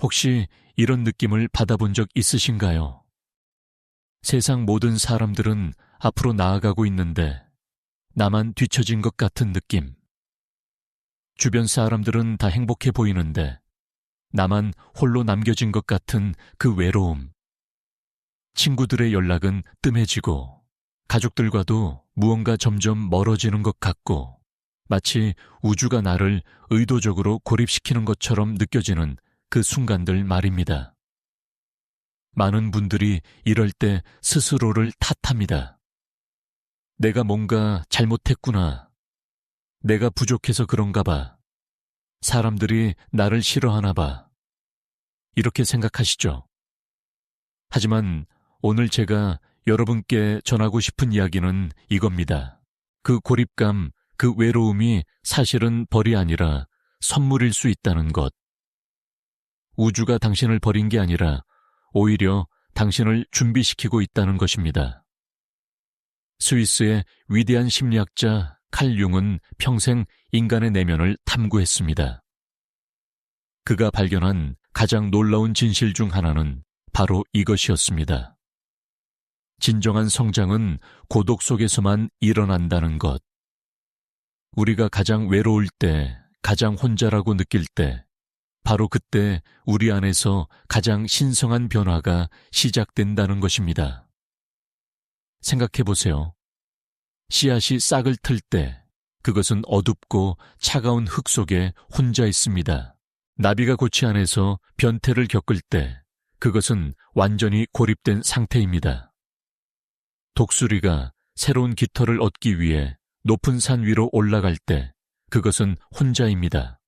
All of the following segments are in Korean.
혹시 이런 느낌을 받아본 적 있으신가요? 세상 모든 사람들은 앞으로 나아가고 있는데 나만 뒤처진 것 같은 느낌. 주변 사람들은 다 행복해 보이는데 나만 홀로 남겨진 것 같은 그 외로움. 친구들의 연락은 뜸해지고 가족들과도 무언가 점점 멀어지는 것 같고 마치 우주가 나를 의도적으로 고립시키는 것처럼 느껴지는 그 순간들 말입니다. 많은 분들이 이럴 때 스스로를 탓합니다. 내가 뭔가 잘못했구나. 내가 부족해서 그런가 봐. 사람들이 나를 싫어하나 봐. 이렇게 생각하시죠? 하지만 오늘 제가 여러분께 전하고 싶은 이야기는 이겁니다. 그 고립감, 그 외로움이 사실은 벌이 아니라 선물일 수 있다는 것. 우주가 당신을 버린 게 아니라 오히려 당신을 준비시키고 있다는 것입니다. 스위스의 위대한 심리학자 칼 융은 평생 인간의 내면을 탐구했습니다. 그가 발견한 가장 놀라운 진실 중 하나는 바로 이것이었습니다. 진정한 성장은 고독 속에서만 일어난다는 것. 우리가 가장 외로울 때, 가장 혼자라고 느낄 때, 바로 그때 우리 안에서 가장 신성한 변화가 시작된다는 것입니다. 생각해 보세요. 씨앗이 싹을 틀 때 그것은 어둡고 차가운 흙 속에 혼자 있습니다. 나비가 고치 안에서 변태를 겪을 때 그것은 완전히 고립된 상태입니다. 독수리가 새로운 깃털을 얻기 위해 높은 산 위로 올라갈 때 그것은 혼자입니다.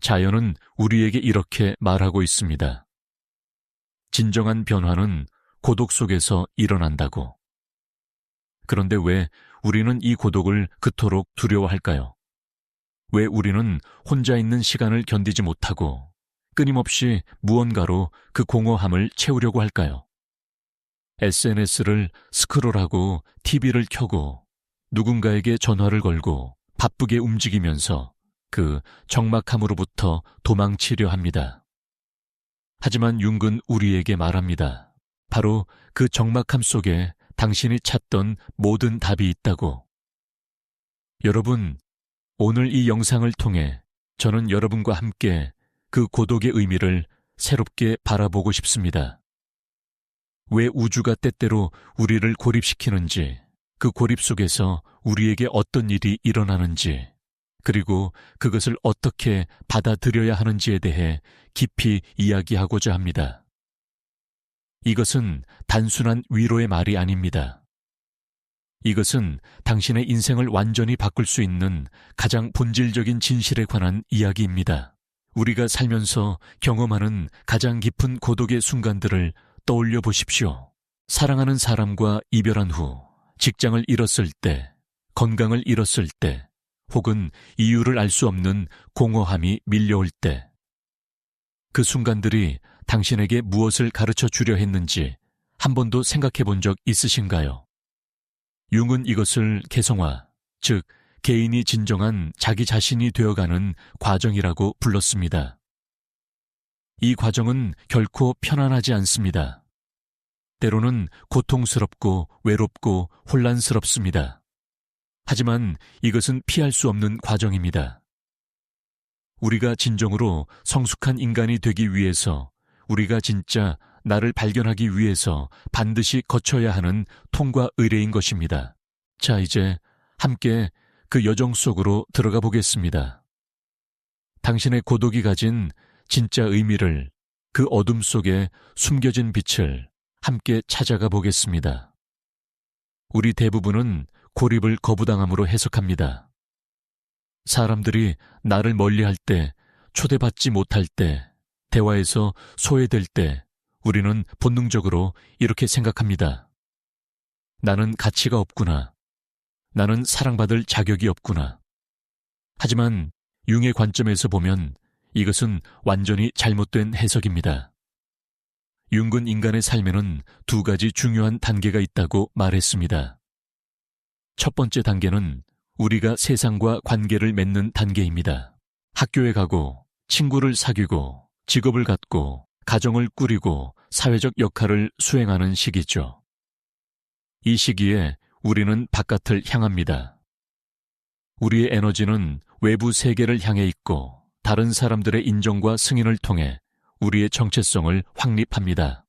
자연은 우리에게 이렇게 말하고 있습니다. 진정한 변화는 고독 속에서 일어난다고. 그런데 왜 우리는 이 고독을 그토록 두려워할까요? 왜 우리는 혼자 있는 시간을 견디지 못하고 끊임없이 무언가로 그 공허함을 채우려고 할까요? SNS를 스크롤하고 TV를 켜고 누군가에게 전화를 걸고 바쁘게 움직이면서 그 적막함으로부터 도망치려 합니다. 하지만 융은 우리에게 말합니다. 바로 그 적막함 속에 당신이 찾던 모든 답이 있다고. 여러분, 오늘 이 영상을 통해 저는 여러분과 함께 그 고독의 의미를 새롭게 바라보고 싶습니다. 왜 우주가 때때로 우리를 고립시키는지, 그 고립 속에서 우리에게 어떤 일이 일어나는지, 그리고 그것을 어떻게 받아들여야 하는지에 대해 깊이 이야기하고자 합니다. 이것은 단순한 위로의 말이 아닙니다. 이것은 당신의 인생을 완전히 바꿀 수 있는 가장 본질적인 진실에 관한 이야기입니다. 우리가 살면서 경험하는 가장 깊은 고독의 순간들을 떠올려 보십시오. 사랑하는 사람과 이별한 후, 직장을 잃었을 때, 건강을 잃었을 때, 혹은 이유를 알 수 없는 공허함이 밀려올 때, 그 순간들이 당신에게 무엇을 가르쳐 주려 했는지 한 번도 생각해 본 적 있으신가요? 융은 이것을 개성화, 즉 개인이 진정한 자기 자신이 되어가는 과정이라고 불렀습니다. 이 과정은 결코 편안하지 않습니다. 때로는 고통스럽고 외롭고 혼란스럽습니다. 하지만 이것은 피할 수 없는 과정입니다. 우리가 진정으로 성숙한 인간이 되기 위해서, 우리가 진짜 나를 발견하기 위해서 반드시 거쳐야 하는 통과 의례인 것입니다. 자, 이제 함께 그 여정 속으로 들어가 보겠습니다. 당신의 고독이 가진 진짜 의미를, 그 어둠 속에 숨겨진 빛을 함께 찾아가 보겠습니다. 우리 대부분은 고립을 거부당함으로 해석합니다. 사람들이 나를 멀리할 때, 초대받지 못할 때, 대화에서 소외될 때 우리는 본능적으로 이렇게 생각합니다. 나는 가치가 없구나. 나는 사랑받을 자격이 없구나. 하지만 융의 관점에서 보면 이것은 완전히 잘못된 해석입니다. 융은 인간의 삶에는 두 가지 중요한 단계가 있다고 말했습니다. 첫 번째 단계는 우리가 세상과 관계를 맺는 단계입니다. 학교에 가고 친구를 사귀고 직업을 갖고 가정을 꾸리고 사회적 역할을 수행하는 시기죠. 이 시기에 우리는 바깥을 향합니다. 우리의 에너지는 외부 세계를 향해 있고 다른 사람들의 인정과 승인을 통해 우리의 정체성을 확립합니다.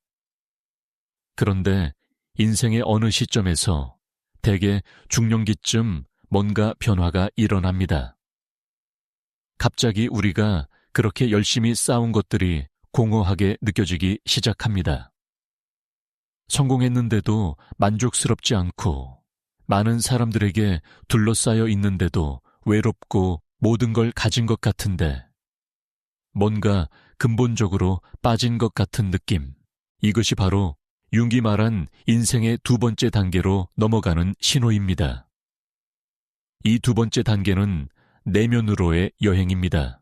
그런데 인생의 어느 시점에서 대개 중년기쯤 뭔가 변화가 일어납니다. 갑자기 우리가 그렇게 열심히 쌓은 것들이 공허하게 느껴지기 시작합니다. 성공했는데도 만족스럽지 않고 많은 사람들에게 둘러싸여 있는데도 외롭고 모든 걸 가진 것 같은데 뭔가 근본적으로 빠진 것 같은 느낌. 이것이 바로 융이 말한 인생의 두 번째 단계로 넘어가는 신호입니다. 이 두 번째 단계는 내면으로의 여행입니다.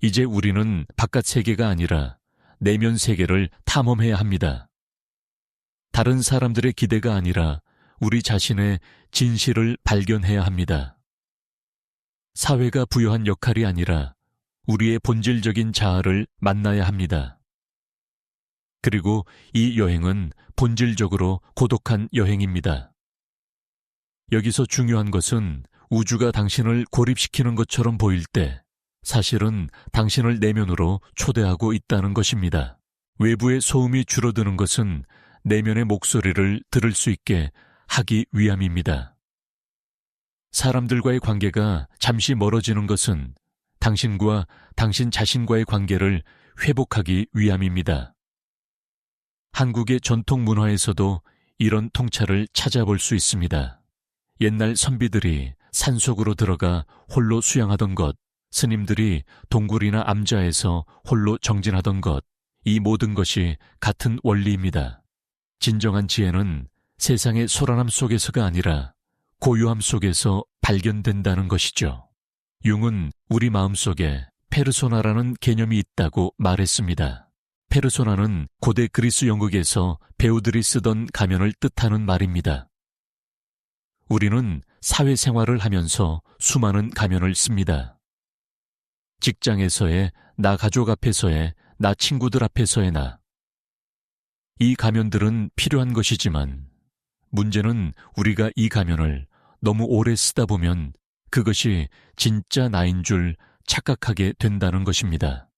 이제 우리는 바깥 세계가 아니라 내면 세계를 탐험해야 합니다. 다른 사람들의 기대가 아니라 우리 자신의 진실을 발견해야 합니다. 사회가 부여한 역할이 아니라 우리의 본질적인 자아를 만나야 합니다. 그리고 이 여행은 본질적으로 고독한 여행입니다. 여기서 중요한 것은 우주가 당신을 고립시키는 것처럼 보일 때 사실은 당신을 내면으로 초대하고 있다는 것입니다. 외부의 소음이 줄어드는 것은 내면의 목소리를 들을 수 있게 하기 위함입니다. 사람들과의 관계가 잠시 멀어지는 것은 당신과 당신 자신과의 관계를 회복하기 위함입니다. 한국의 전통 문화에서도 이런 통찰을 찾아볼 수 있습니다. 옛날 선비들이 산속으로 들어가 홀로 수양하던 것, 스님들이 동굴이나 암자에서 홀로 정진하던 것, 이 모든 것이 같은 원리입니다. 진정한 지혜는 세상의 소란함 속에서가 아니라 고요함 속에서 발견된다는 것이죠. 융은 우리 마음속에 페르소나라는 개념이 있다고 말했습니다. 페르소나는 고대 그리스 연극에서 배우들이 쓰던 가면을 뜻하는 말입니다. 우리는 사회생활을 하면서 수많은 가면을 씁니다. 직장에서의 나 가족 앞에서의 나 친구들 앞에서의 나. 이 가면들은 필요한 것이지만 문제는 우리가 이 가면을 너무 오래 쓰다 보면 그것이 진짜 나인 줄 착각하게 된다는 것입니다.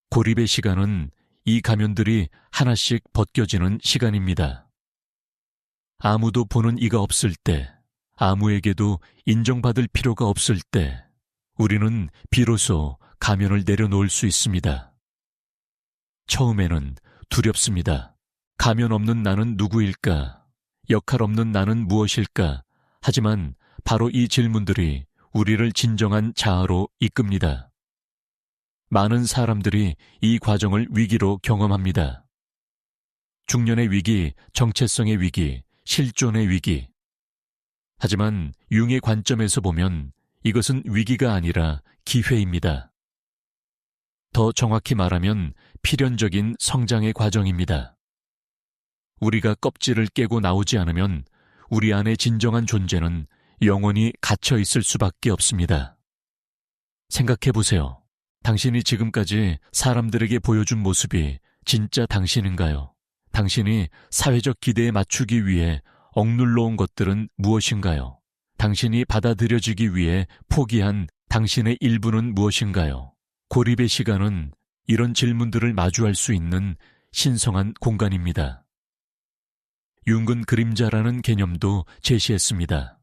고립의 시간은 이 가면들이 하나씩 벗겨지는 시간입니다. 아무도 보는 이가 없을 때, 아무에게도 인정받을 필요가 없을 때 우리는 비로소 가면을 내려놓을 수 있습니다. 처음에는 두렵습니다. 가면 없는 나는 누구일까? 역할 없는 나는 무엇일까? 하지만 바로 이 질문들이 우리를 진정한 자아로 이끕니다. 많은 사람들이 이 과정을 위기로 경험합니다. 중년의 위기, 정체성의 위기, 실존의 위기. 하지만 융의 관점에서 보면 이것은 위기가 아니라 기회입니다. 더 정확히 말하면 필연적인 성장의 과정입니다. 우리가 껍질을 깨고 나오지 않으면 우리 안의 진정한 존재는 영원히 갇혀 있을 수밖에 없습니다. 생각해 보세요. 당신이 지금까지 사람들에게 보여준 모습이 진짜 당신인가요? 당신이 사회적 기대에 맞추기 위해 억눌러 온 것들은 무엇인가요? 당신이 받아들여지기 위해 포기한 당신의 일부는 무엇인가요? 고립의 시간은 이런 질문들을 마주할 수 있는 신성한 공간입니다. 융은 그림자라는 개념도 제시했습니다.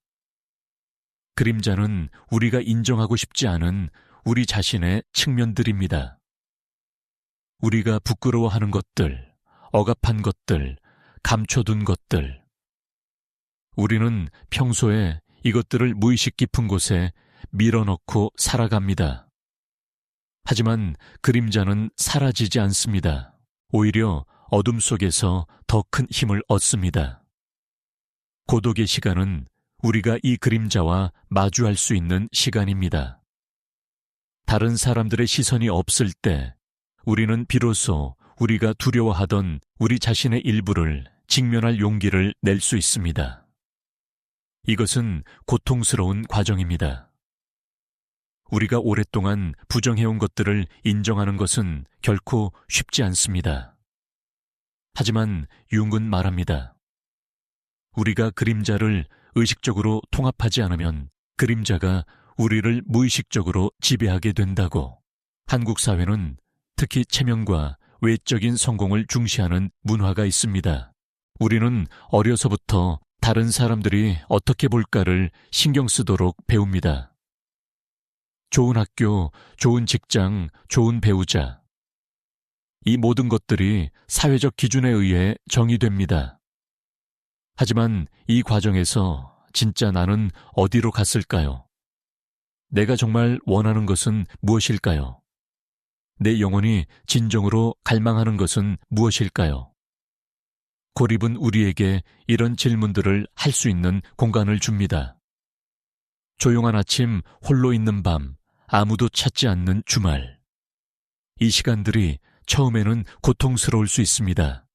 그림자는 우리가 인정하고 싶지 않은 우리 자신의 측면들입니다. 우리가 부끄러워하는 것들, 억압한 것들, 감춰둔 것들. 우리는 평소에 이것들을 무의식 깊은 곳에 밀어넣고 살아갑니다. 하지만 그림자는 사라지지 않습니다. 오히려 어둠 속에서 더 큰 힘을 얻습니다. 고독의 시간은 우리가 이 그림자와 마주할 수 있는 시간입니다. 다른 사람들의 시선이 없을 때 우리는 비로소 우리가 두려워하던 우리 자신의 일부를 직면할 용기를 낼 수 있습니다. 이것은 고통스러운 과정입니다. 우리가 오랫동안 부정해온 것들을 인정하는 것은 결코 쉽지 않습니다. 하지만 융은 말합니다. 우리가 그림자를 의식적으로 통합하지 않으면 그림자가 우리를 무의식적으로 지배하게 된다고. 한국 사회는 특히 체면과 외적인 성공을 중시하는 문화가 있습니다. 우리는 어려서부터 다른 사람들이 어떻게 볼까를 신경 쓰도록 배웁니다. 좋은 학교, 좋은 직장, 좋은 배우자. 이 모든 것들이 사회적 기준에 의해 정의됩니다. 하지만 이 과정에서 진짜 나는 어디로 갔을까요? 내가 정말 원하는 것은 무엇일까요? 내 영혼이 진정으로 갈망하는 것은 무엇일까요? 고립은 우리에게 이런 질문들을 할 수 있는 공간을 줍니다. 조용한 아침, 홀로 있는 밤, 아무도 찾지 않는 주말. 이 시간들이 처음에는 고통스러울 수 있습니다.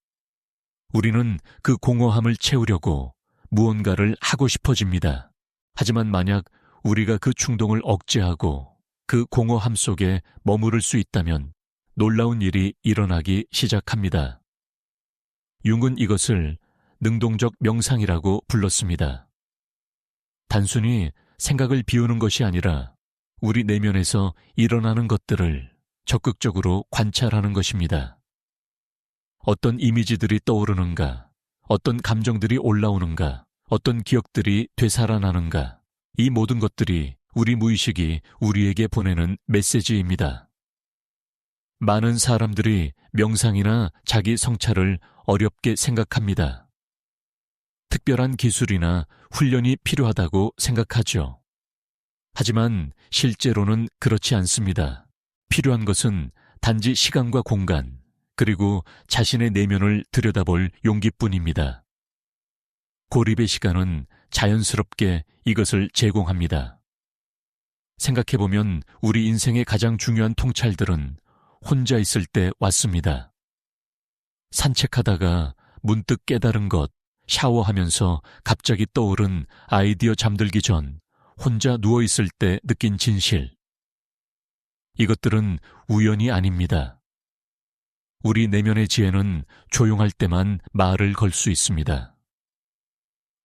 우리는 그 공허함을 채우려고 무언가를 하고 싶어집니다. 하지만 만약 우리가 그 충동을 억제하고 그 공허함 속에 머무를 수 있다면 놀라운 일이 일어나기 시작합니다. 융은 이것을 능동적 명상이라고 불렀습니다. 단순히 생각을 비우는 것이 아니라 우리 내면에서 일어나는 것들을 적극적으로 관찰하는 것입니다. 어떤 이미지들이 떠오르는가, 어떤 감정들이 올라오는가, 어떤 기억들이 되살아나는가, 이 모든 것들이 우리 무의식이 우리에게 보내는 메시지입니다. 많은 사람들이 명상이나 자기 성찰을 어렵게 생각합니다. 특별한 기술이나 훈련이 필요하다고 생각하죠. 하지만 실제로는 그렇지 않습니다. 필요한 것은 단지 시간과 공간, 그리고 자신의 내면을 들여다볼 용기뿐입니다. 고립의 시간은 자연스럽게 이것을 제공합니다. 생각해보면 우리 인생의 가장 중요한 통찰들은 혼자 있을 때 왔습니다. 산책하다가 문득 깨달은 것, 샤워하면서 갑자기 떠오른 아이디어 잠들기 전 혼자 누워있을 때 느낀 진실. 이것들은 우연이 아닙니다. 우리 내면의 지혜는 조용할 때만 말을 걸 수 있습니다.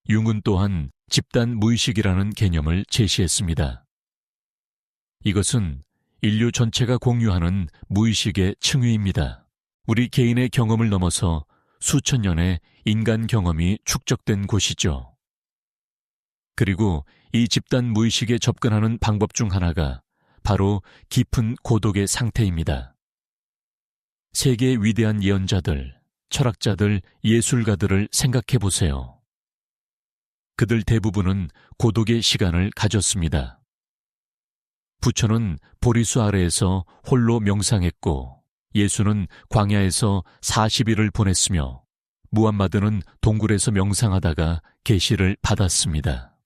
융은 또한 집단 무의식이라는 개념을 제시했습니다. 이것은 인류 전체가 공유하는 무의식의 층위입니다. 우리 개인의 경험을 넘어서 수천 년의 인간 경험이 축적된 곳이죠. 그리고 이 집단 무의식에 접근하는 방법 중 하나가 바로 깊은 고독의 상태입니다. 세계의 위대한 예언자들, 철학자들, 예술가들을 생각해 보세요. 그들 대부분은 고독의 시간을 가졌습니다. 부처는 보리수 아래에서 홀로 명상했고, 예수는 광야에서 40일을 보냈으며, 무함마드는 동굴에서 명상하다가 계시를 받았습니다.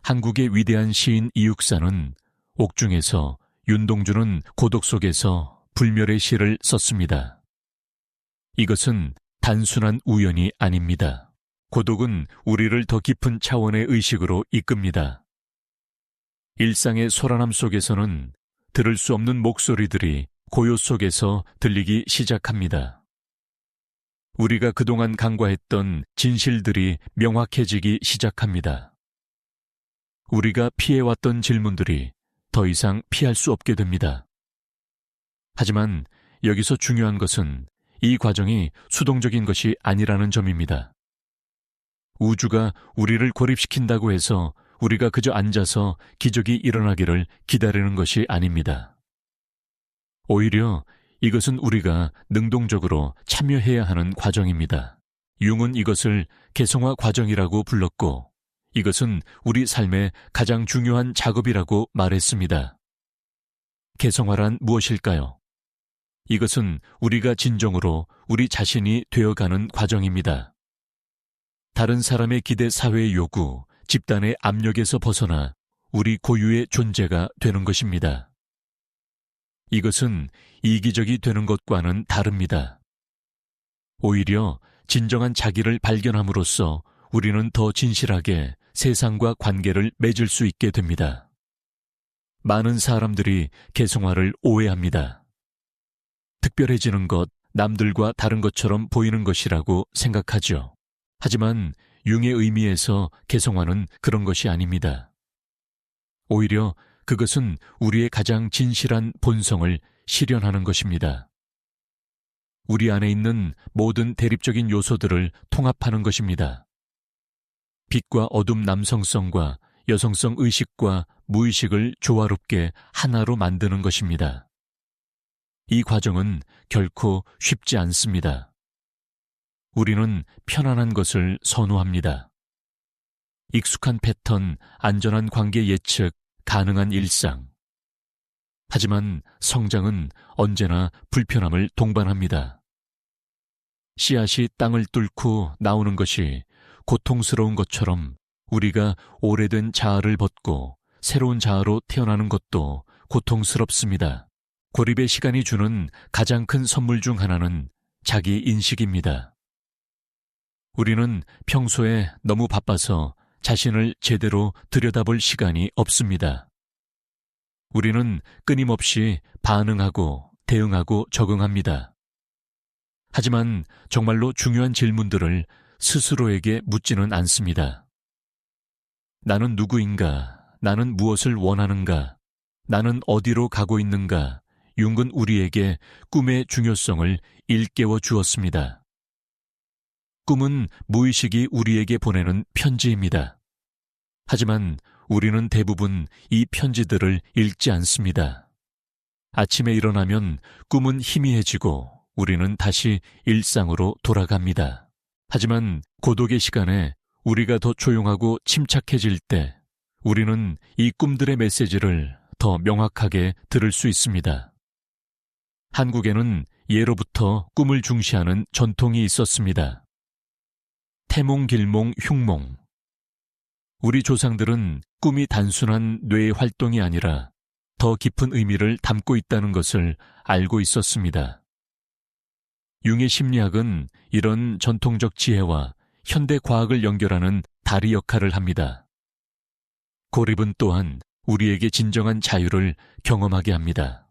한국의 위대한 시인 이육사는 옥중에서, 윤동주는 고독 속에서 불멸의 시를 썼습니다. 이것은 단순한 우연이 아닙니다. 고독은 우리를 더 깊은 차원의 의식으로 이끕니다. 일상의 소란함 속에서는 들을 수 없는 목소리들이 고요 속에서 들리기 시작합니다. 우리가 그동안 간과했던 진실들이 명확해지기 시작합니다. 우리가 피해왔던 질문들이 더 이상 피할 수 없게 됩니다. 하지만 여기서 중요한 것은 이 과정이 수동적인 것이 아니라는 점입니다. 우주가 우리를 고립시킨다고 해서 우리가 그저 앉아서 기적이 일어나기를 기다리는 것이 아닙니다. 오히려 이것은 우리가 능동적으로 참여해야 하는 과정입니다. 융은 이것을 개성화 과정이라고 불렀고, 이것은 우리 삶의 가장 중요한 작업이라고 말했습니다. 개성화란 무엇일까요? 이것은 우리가 진정으로 우리 자신이 되어가는 과정입니다. 다른 사람의 기대 사회의 요구, 집단의 압력에서 벗어나 우리 고유의 존재가 되는 것입니다. 이것은 이기적이 되는 것과는 다릅니다. 오히려 진정한 자기를 발견함으로써 우리는 더 진실하게 세상과 관계를 맺을 수 있게 됩니다. 많은 사람들이 개성화를 오해합니다. 특별해지는 것, 남들과 다른 것처럼 보이는 것이라고 생각하죠. 하지만 융의 의미에서 개성화는 그런 것이 아닙니다. 오히려 그것은 우리의 가장 진실한 본성을 실현하는 것입니다. 우리 안에 있는 모든 대립적인 요소들을 통합하는 것입니다. 빛과 어둠, 남성성과 여성성, 의식과 무의식을 조화롭게 하나로 만드는 것입니다. 이 과정은 결코 쉽지 않습니다. 우리는 편안한 것을 선호합니다. 익숙한 패턴, 안전한 관계 예측, 가능한 일상. 하지만 성장은 언제나 불편함을 동반합니다. 씨앗이 땅을 뚫고 나오는 것이 고통스러운 것처럼 우리가 오래된 자아를 벗고 새로운 자아로 태어나는 것도 고통스럽습니다. 고립의 시간이 주는 가장 큰 선물 중 하나는 자기 인식입니다. 우리는 평소에 너무 바빠서 자신을 제대로 들여다볼 시간이 없습니다. 우리는 끊임없이 반응하고 대응하고 적응합니다. 하지만 정말로 중요한 질문들을 스스로에게 묻지는 않습니다. 나는 누구인가? 나는 무엇을 원하는가? 나는 어디로 가고 있는가? 융은 우리에게 꿈의 중요성을 일깨워 주었습니다. 꿈은 무의식이 우리에게 보내는 편지입니다. 하지만 우리는 대부분 이 편지들을 읽지 않습니다. 아침에 일어나면 꿈은 희미해지고 우리는 다시 일상으로 돌아갑니다. 하지만 고독의 시간에 우리가 더 조용하고 침착해질 때 우리는 이 꿈들의 메시지를 더 명확하게 들을 수 있습니다. 한국에는 예로부터 꿈을 중시하는 전통이 있었습니다. 태몽, 길몽, 흉몽. 우리 조상들은 꿈이 단순한 뇌의 활동이 아니라 더 깊은 의미를 담고 있다는 것을 알고 있었습니다. 융의 심리학은 이런 전통적 지혜와 현대 과학을 연결하는 다리 역할을 합니다. 고립은 또한 우리에게 진정한 자유를 경험하게 합니다.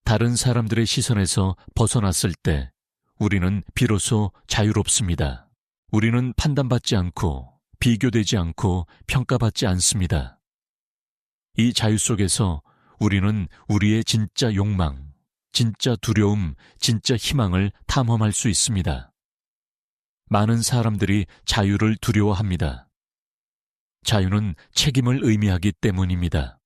다른 사람들의 시선에서 벗어났을 때 우리는 비로소 자유롭습니다. 우리는 판단받지 않고 비교되지 않고 평가받지 않습니다. 이 자유 속에서 우리는 우리의 진짜 욕망, 진짜 두려움, 진짜 희망을 탐험할 수 있습니다. 많은 사람들이 자유를 두려워합니다. 자유는 책임을 의미하기 때문입니다.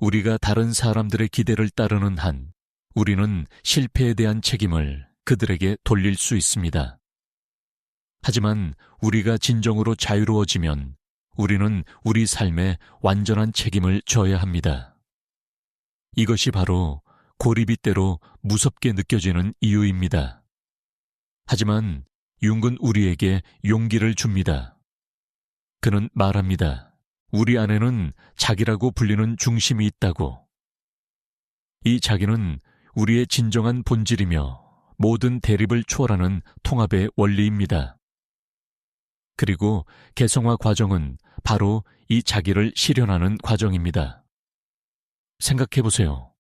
우리가 다른 사람들의 기대를 따르는 한 우리는 실패에 대한 책임을 그들에게 돌릴 수 있습니다. 하지만 우리가 진정으로 자유로워지면 우리는 우리 삶에 완전한 책임을 져야 합니다. 이것이 바로 고립이 때로 무섭게 느껴지는 이유입니다. 하지만 융은 우리에게 용기를 줍니다. 그는 말합니다. 우리 안에는 자기라고 불리는 중심이 있다고. 이 자기는 우리의 진정한 본질이며 모든 대립을 초월하는 통합의 원리입니다. 그리고 개성화 과정은 바로 이 자기를 실현하는 과정입니다. 생각해 보세요.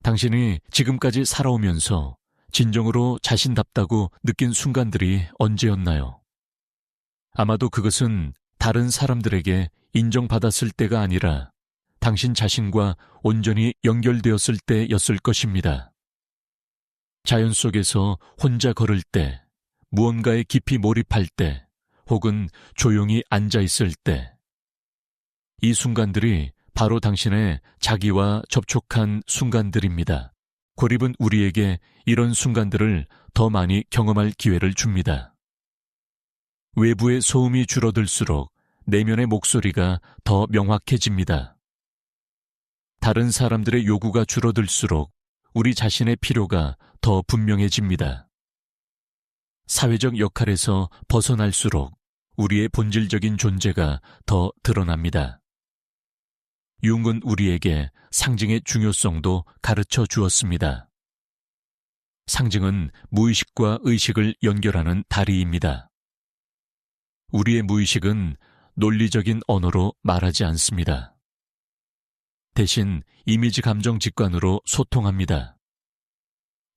당신이 지금까지 살아오면서 진정으로 자신답다고 느낀 순간들이 언제였나요? 아마도 그것은 다른 사람들에게 인정받았을 때가 아니라 당신 자신과 온전히 연결되었을 때였을 것입니다. 자연 속에서 혼자 걸을 때, 무언가에 깊이 몰입할 때, 혹은 조용히 앉아 있을 때, 이 순간들이 바로 당신의 자기와 접촉한 순간들입니다. 고립은 우리에게 이런 순간들을 더 많이 경험할 기회를 줍니다. 외부의 소음이 줄어들수록 내면의 목소리가 더 명확해집니다. 다른 사람들의 요구가 줄어들수록 우리 자신의 필요가 더 분명해집니다. 사회적 역할에서 벗어날수록 우리의 본질적인 존재가 더 드러납니다. 융은 우리에게 상징의 중요성도 가르쳐 주었습니다. 상징은 무의식과 의식을 연결하는 다리입니다. 우리의 무의식은 논리적인 언어로 말하지 않습니다. 대신 이미지 감정 직관으로 소통합니다.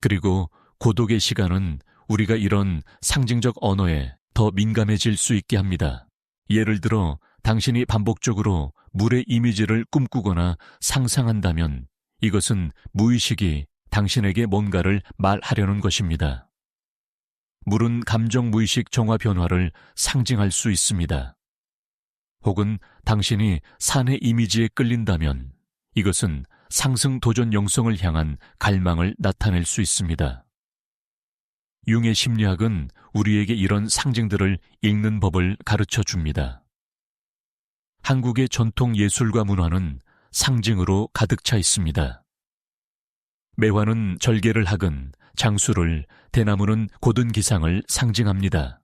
그리고 고독의 시간은 우리가 이런 상징적 언어에 더 민감해질 수 있게 합니다. 예를 들어 당신이 반복적으로 물의 이미지를 꿈꾸거나 상상한다면 이것은 무의식이 당신에게 뭔가를 말하려는 것입니다. 물은 감정 무의식 정화 변화를 상징할 수 있습니다. 혹은 당신이 산의 이미지에 끌린다면 이것은 상승 도전 영성을 향한 갈망을 나타낼 수 있습니다. 융의 심리학은 우리에게 이런 상징들을 읽는 법을 가르쳐 줍니다. 한국의 전통 예술과 문화는 상징으로 가득 차 있습니다. 매화는 절개를 하건 장수를, 대나무는 곧은 기상을 상징합니다.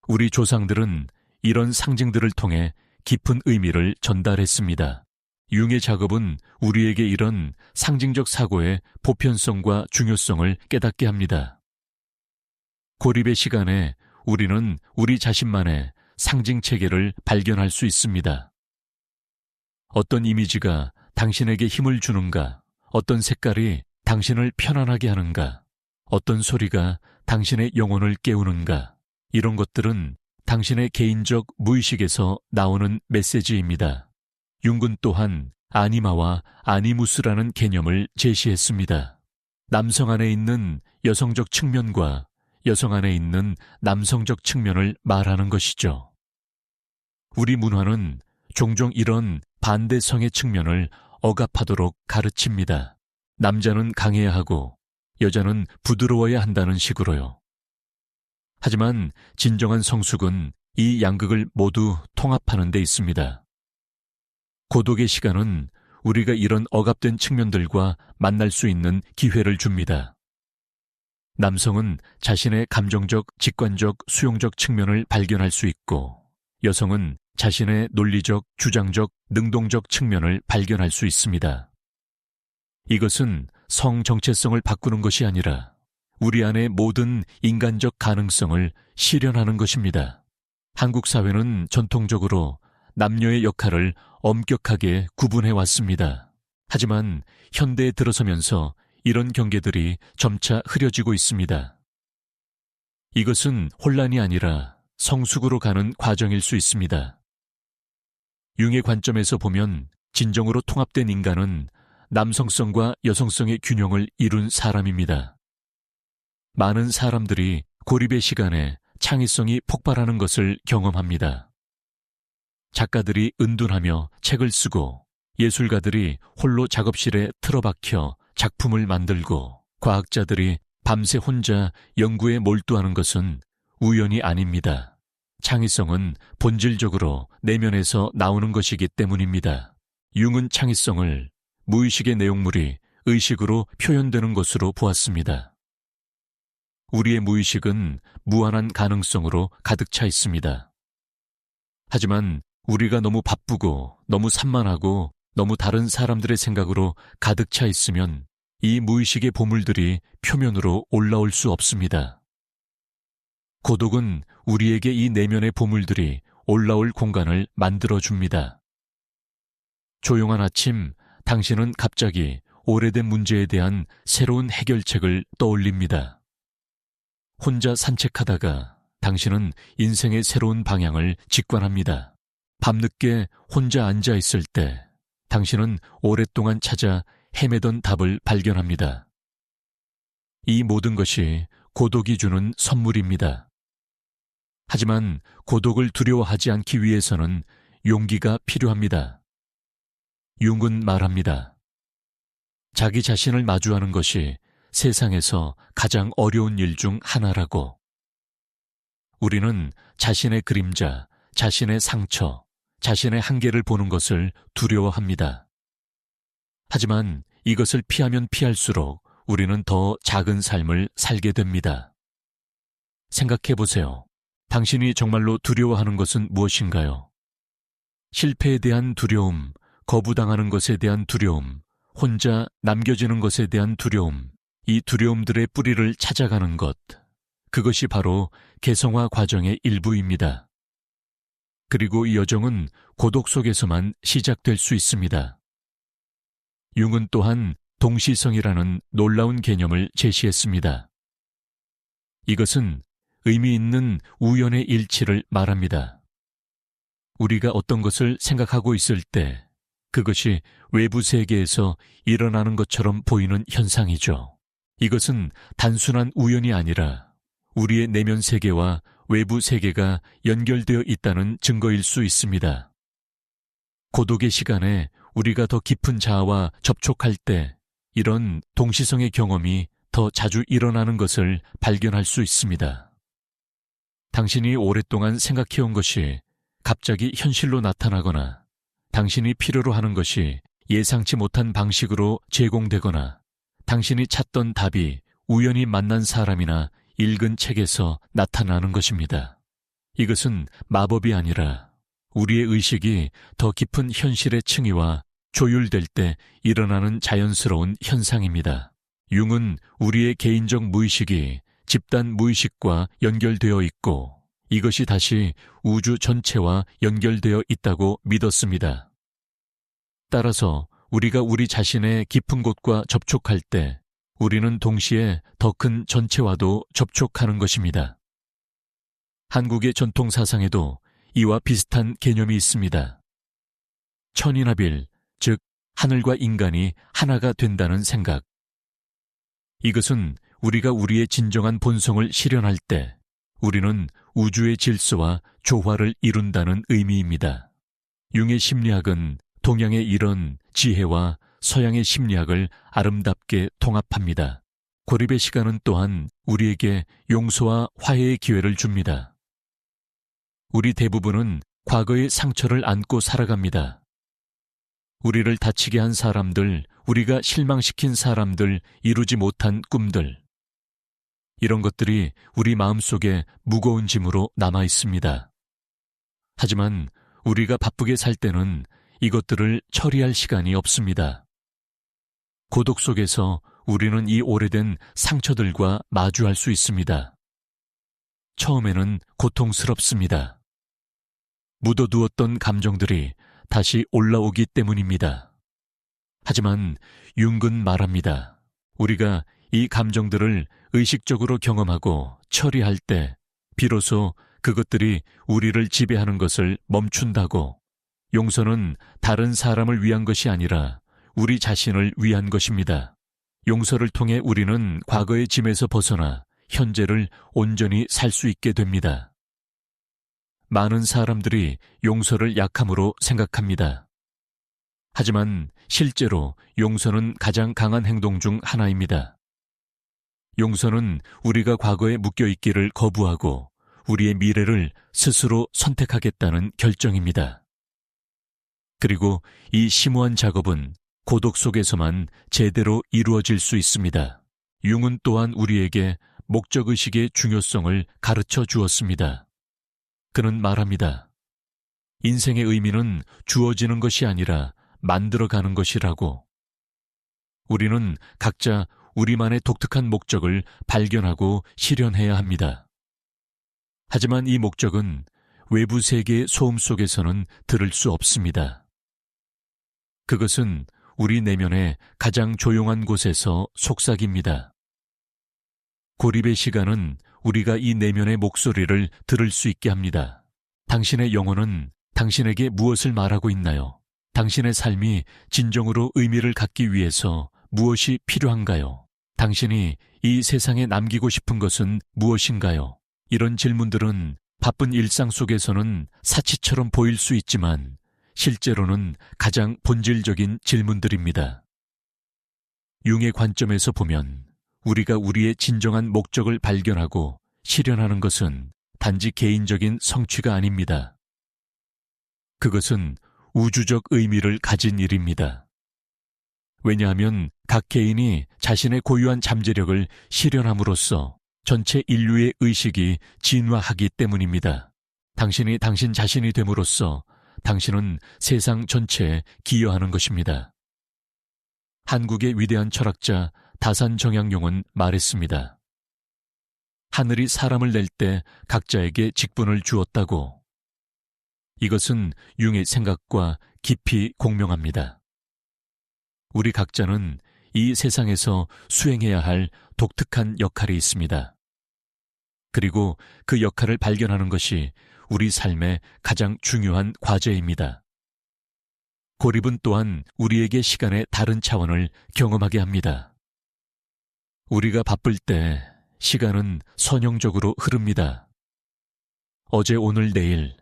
우리 조상들은 이런 상징들을 통해 깊은 의미를 전달했습니다. 융의 작업은 우리에게 이런 상징적 사고의 보편성과 중요성을 깨닫게 합니다. 고립의 시간에 우리는 우리 자신만의 상징 체계를 발견할 수 있습니다. 어떤 이미지가 당신에게 힘을 주는가? 어떤 색깔이 당신을 편안하게 하는가? 어떤 소리가 당신의 영혼을 깨우는가? 이런 것들은 당신의 개인적 무의식에서 나오는 메시지입니다. 융은 또한 아니마와 아니무스라는 개념을 제시했습니다. 남성 안에 있는 여성적 측면과 여성 안에 있는 남성적 측면을 말하는 것이죠. 우리 문화는 종종 이런 반대성의 측면을 억압하도록 가르칩니다. 남자는 강해야 하고 여자는 부드러워야 한다는 식으로요. 하지만 진정한 성숙은 이 양극을 모두 통합하는 데 있습니다. 고독의 시간은 우리가 이런 억압된 측면들과 만날 수 있는 기회를 줍니다. 남성은 자신의 감정적, 직관적, 수용적 측면을 발견할 수 있고 여성은 자신의 논리적, 주장적, 능동적 측면을 발견할 수 있습니다. 이것은 성 정체성을 바꾸는 것이 아니라 우리 안의 모든 인간적 가능성을 실현하는 것입니다. 한국 사회는 전통적으로 남녀의 역할을 엄격하게 구분해 왔습니다. 하지만 현대에 들어서면서 이런 경계들이 점차 흐려지고 있습니다. 이것은 혼란이 아니라 성숙으로 가는 과정일 수 있습니다. 융의 관점에서 보면 진정으로 통합된 인간은 남성성과 여성성의 균형을 이룬 사람입니다. 많은 사람들이 고립의 시간에 창의성이 폭발하는 것을 경험합니다. 작가들이 은둔하며 책을 쓰고 예술가들이 홀로 작업실에 틀어박혀 작품을 만들고 과학자들이 밤새 혼자 연구에 몰두하는 것은 우연이 아닙니다. 창의성은 본질적으로 내면에서 나오는 것이기 때문입니다. 융은 창의성을 무의식의 내용물이 의식으로 표현되는 것으로 보았습니다. 우리의 무의식은 무한한 가능성으로 가득 차 있습니다. 하지만 우리가 너무 바쁘고 너무 산만하고 너무 다른 사람들의 생각으로 가득 차 있으면 이 무의식의 보물들이 표면으로 올라올 수 없습니다. 고독은 우리에게 이 내면의 보물들이 올라올 공간을 만들어줍니다. 조용한 아침, 당신은 갑자기 오래된 문제에 대한 새로운 해결책을 떠올립니다. 혼자 산책하다가 당신은 인생의 새로운 방향을 직관합니다. 밤늦게 혼자 앉아 있을 때 당신은 오랫동안 찾아 헤매던 답을 발견합니다. 이 모든 것이 고독이 주는 선물입니다. 하지만 고독을 두려워하지 않기 위해서는 용기가 필요합니다. 융은 말합니다. 자기 자신을 마주하는 것이 세상에서 가장 어려운 일 중 하나라고. 우리는 자신의 그림자, 자신의 상처, 자신의 한계를 보는 것을 두려워합니다. 하지만 이것을 피하면 피할수록 우리는 더 작은 삶을 살게 됩니다. 생각해 보세요. 당신이 정말로 두려워하는 것은 무엇인가요? 실패에 대한 두려움, 거부당하는 것에 대한 두려움, 혼자 남겨지는 것에 대한 두려움, 이 두려움들의 뿌리를 찾아가는 것, 그것이 바로 개성화 과정의 일부입니다. 그리고 이 여정은 고독 속에서만 시작될 수 있습니다. 융은 또한 동시성이라는 놀라운 개념을 제시했습니다. 이것은 의미 있는 우연의 일치를 말합니다. 우리가 어떤 것을 생각하고 있을 때 그것이 외부 세계에서 일어나는 것처럼 보이는 현상이죠. 이것은 단순한 우연이 아니라 우리의 내면 세계와 외부 세계가 연결되어 있다는 증거일 수 있습니다. 고독의 시간에 우리가 더 깊은 자아와 접촉할 때 이런 동시성의 경험이 더 자주 일어나는 것을 발견할 수 있습니다. 당신이 오랫동안 생각해온 것이 갑자기 현실로 나타나거나 당신이 필요로 하는 것이 예상치 못한 방식으로 제공되거나 당신이 찾던 답이 우연히 만난 사람이나 읽은 책에서 나타나는 것입니다. 이것은 마법이 아니라 우리의 의식이 더 깊은 현실의 층위와 조율될 때 일어나는 자연스러운 현상입니다. 융은 우리의 개인적 무의식이 집단 무의식과 연결되어 있고 이것이 다시 우주 전체와 연결되어 있다고 믿었습니다. 따라서 우리가 우리 자신의 깊은 곳과 접촉할 때 우리는 동시에 더 큰 전체와도 접촉하는 것입니다. 한국의 전통 사상에도 이와 비슷한 개념이 있습니다. 천인합일, 즉 하늘과 인간이 하나가 된다는 생각. 이것은 우리가 우리의 진정한 본성을 실현할 때 우리는 우주의 질서와 조화를 이룬다는 의미입니다. 융의 심리학은 동양의 이런 지혜와 서양의 심리학을 아름답게 통합합니다. 고립의 시간은 또한 우리에게 용서와 화해의 기회를 줍니다. 우리 대부분은 과거의 상처를 안고 살아갑니다. 우리를 다치게 한 사람들, 우리가 실망시킨 사람들, 이루지 못한 꿈들. 이런 것들이 우리 마음속에 무거운 짐으로 남아 있습니다. 하지만 우리가 바쁘게 살 때는 이것들을 처리할 시간이 없습니다. 고독 속에서 우리는 이 오래된 상처들과 마주할 수 있습니다. 처음에는 고통스럽습니다. 묻어두었던 감정들이 다시 올라오기 때문입니다. 하지만 융은 말합니다. 우리가 이 감정들을 의식적으로 경험하고 처리할 때 비로소 그것들이 우리를 지배하는 것을 멈춘다고. 용서는 다른 사람을 위한 것이 아니라 우리 자신을 위한 것입니다. 용서를 통해 우리는 과거의 짐에서 벗어나 현재를 온전히 살 수 있게 됩니다. 많은 사람들이 용서를 약함으로 생각합니다. 하지만 실제로 용서는 가장 강한 행동 중 하나입니다. 용서는 우리가 과거에 묶여있기를 거부하고 우리의 미래를 스스로 선택하겠다는 결정입니다. 그리고 이 심오한 작업은 고독 속에서만 제대로 이루어질 수 있습니다. 융은 또한 우리에게 목적의식의 중요성을 가르쳐 주었습니다. 그는 말합니다. 인생의 의미는 주어지는 것이 아니라 만들어가는 것이라고. 우리는 각자 우리만의 독특한 목적을 발견하고 실현해야 합니다. 하지만 이 목적은 외부 세계의 소음 속에서는 들을 수 없습니다. 그것은 우리 내면의 가장 조용한 곳에서 속삭입니다. 고립의 시간은 우리가 이 내면의 목소리를 들을 수 있게 합니다. 당신의 영혼은 당신에게 무엇을 말하고 있나요? 당신의 삶이 진정으로 의미를 갖기 위해서 무엇이 필요한가요? 당신이 이 세상에 남기고 싶은 것은 무엇인가요? 이런 질문들은 바쁜 일상 속에서는 사치처럼 보일 수 있지만 실제로는 가장 본질적인 질문들입니다. 융의 관점에서 보면 우리가 우리의 진정한 목적을 발견하고 실현하는 것은 단지 개인적인 성취가 아닙니다. 그것은 우주적 의미를 가진 일입니다. 왜냐하면 각 개인이 자신의 고유한 잠재력을 실현함으로써 전체 인류의 의식이 진화하기 때문입니다. 당신이 당신 자신이 됨으로써 당신은 세상 전체에 기여하는 것입니다. 한국의 위대한 철학자 다산정양용은 말했습니다. 하늘이 사람을 낼 때 각자에게 직분을 주었다고. 이것은 융의 생각과 깊이 공명합니다. 우리 각자는 이 세상에서 수행해야 할 독특한 역할이 있습니다. 그리고 그 역할을 발견하는 것이 우리 삶의 가장 중요한 과제입니다. 고립은 또한 우리에게 시간의 다른 차원을 경험하게 합니다. 우리가 바쁠 때 시간은 선형적으로 흐릅니다. 어제, 오늘, 내일,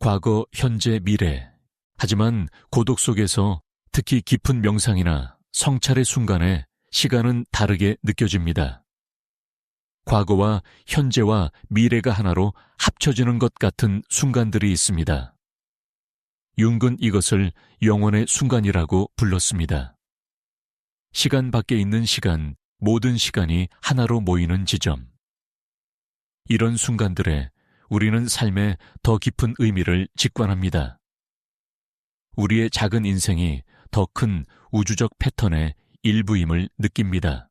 과거, 현재, 미래. 하지만 고독 속에서 특히 깊은 명상이나 성찰의 순간에 시간은 다르게 느껴집니다. 과거와 현재와 미래가 하나로 합쳐지는 것 같은 순간들이 있습니다. 융은 이것을 영혼의 순간이라고 불렀습니다. 시간 밖에 있는 시간, 모든 시간이 하나로 모이는 지점. 이런 순간들에 우리는 삶의 더 깊은 의미를 직관합니다. 우리의 작은 인생이 더 큰 우주적 패턴의 일부임을 느낍니다.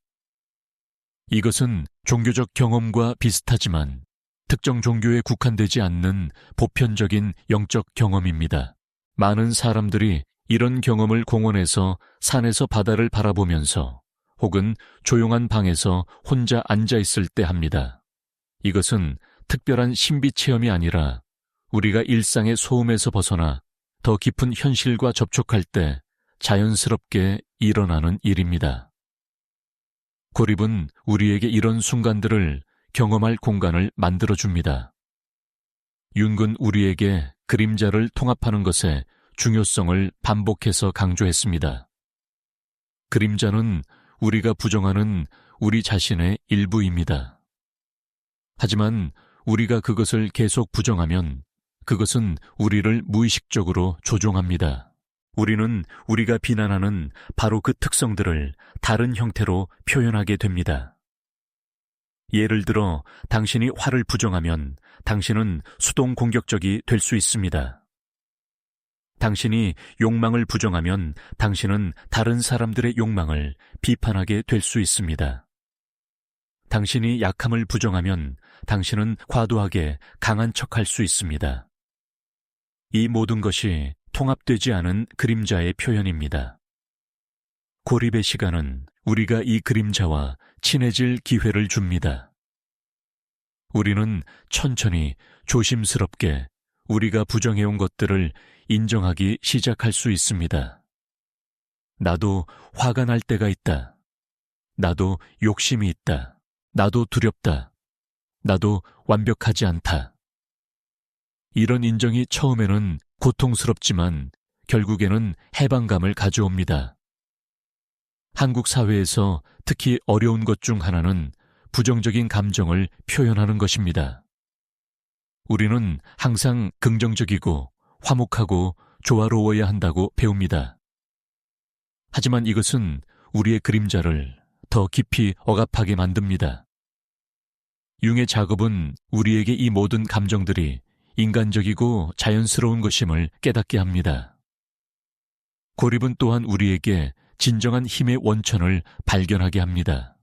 이것은 종교적 경험과 비슷하지만 특정 종교에 국한되지 않는 보편적인 영적 경험입니다. 많은 사람들이 이런 경험을 공원에서 산에서 바다를 바라보면서 혹은 조용한 방에서 혼자 앉아 있을 때 합니다. 이것은 특별한 신비 체험이 아니라 우리가 일상의 소음에서 벗어나 더 깊은 현실과 접촉할 때 자연스럽게 일어나는 일입니다. 고립은 우리에게 이런 순간들을 경험할 공간을 만들어줍니다. 융은 우리에게 그림자를 통합하는 것의 중요성을 반복해서 강조했습니다. 그림자는 우리가 부정하는 우리 자신의 일부입니다. 하지만 우리가 그것을 계속 부정하면 그것은 우리를 무의식적으로 조종합니다. 우리는 우리가 비난하는 바로 그 특성들을 다른 형태로 표현하게 됩니다. 예를 들어 당신이 화를 부정하면 당신은 수동 공격적이 될 수 있습니다. 당신이 욕망을 부정하면 당신은 다른 사람들의 욕망을 비판하게 될 수 있습니다. 당신이 약함을 부정하면 당신은 과도하게 강한 척할 수 있습니다. 이 모든 것이 통합되지 않은 그림자의 표현입니다. 고립의 시간은 우리가 이 그림자와 친해질 기회를 줍니다. 우리는 천천히 조심스럽게 우리가 부정해온 것들을 인정하기 시작할 수 있습니다. 나도 화가 날 때가 있다. 나도 욕심이 있다. 나도 두렵다. 나도 완벽하지 않다. 이런 인정이 처음에는 고통스럽지만 결국에는 해방감을 가져옵니다. 한국 사회에서 특히 어려운 것 중 하나는 부정적인 감정을 표현하는 것입니다. 우리는 항상 긍정적이고 화목하고 조화로워야 한다고 배웁니다. 하지만 이것은 우리의 그림자를 더 깊이 억압하게 만듭니다. 융의 작업은 우리에게 이 모든 감정들이 인간적이고 자연스러운 것임을 깨닫게 합니다. 고립은 또한 우리에게 진정한 힘의 원천을 발견하게 합니다.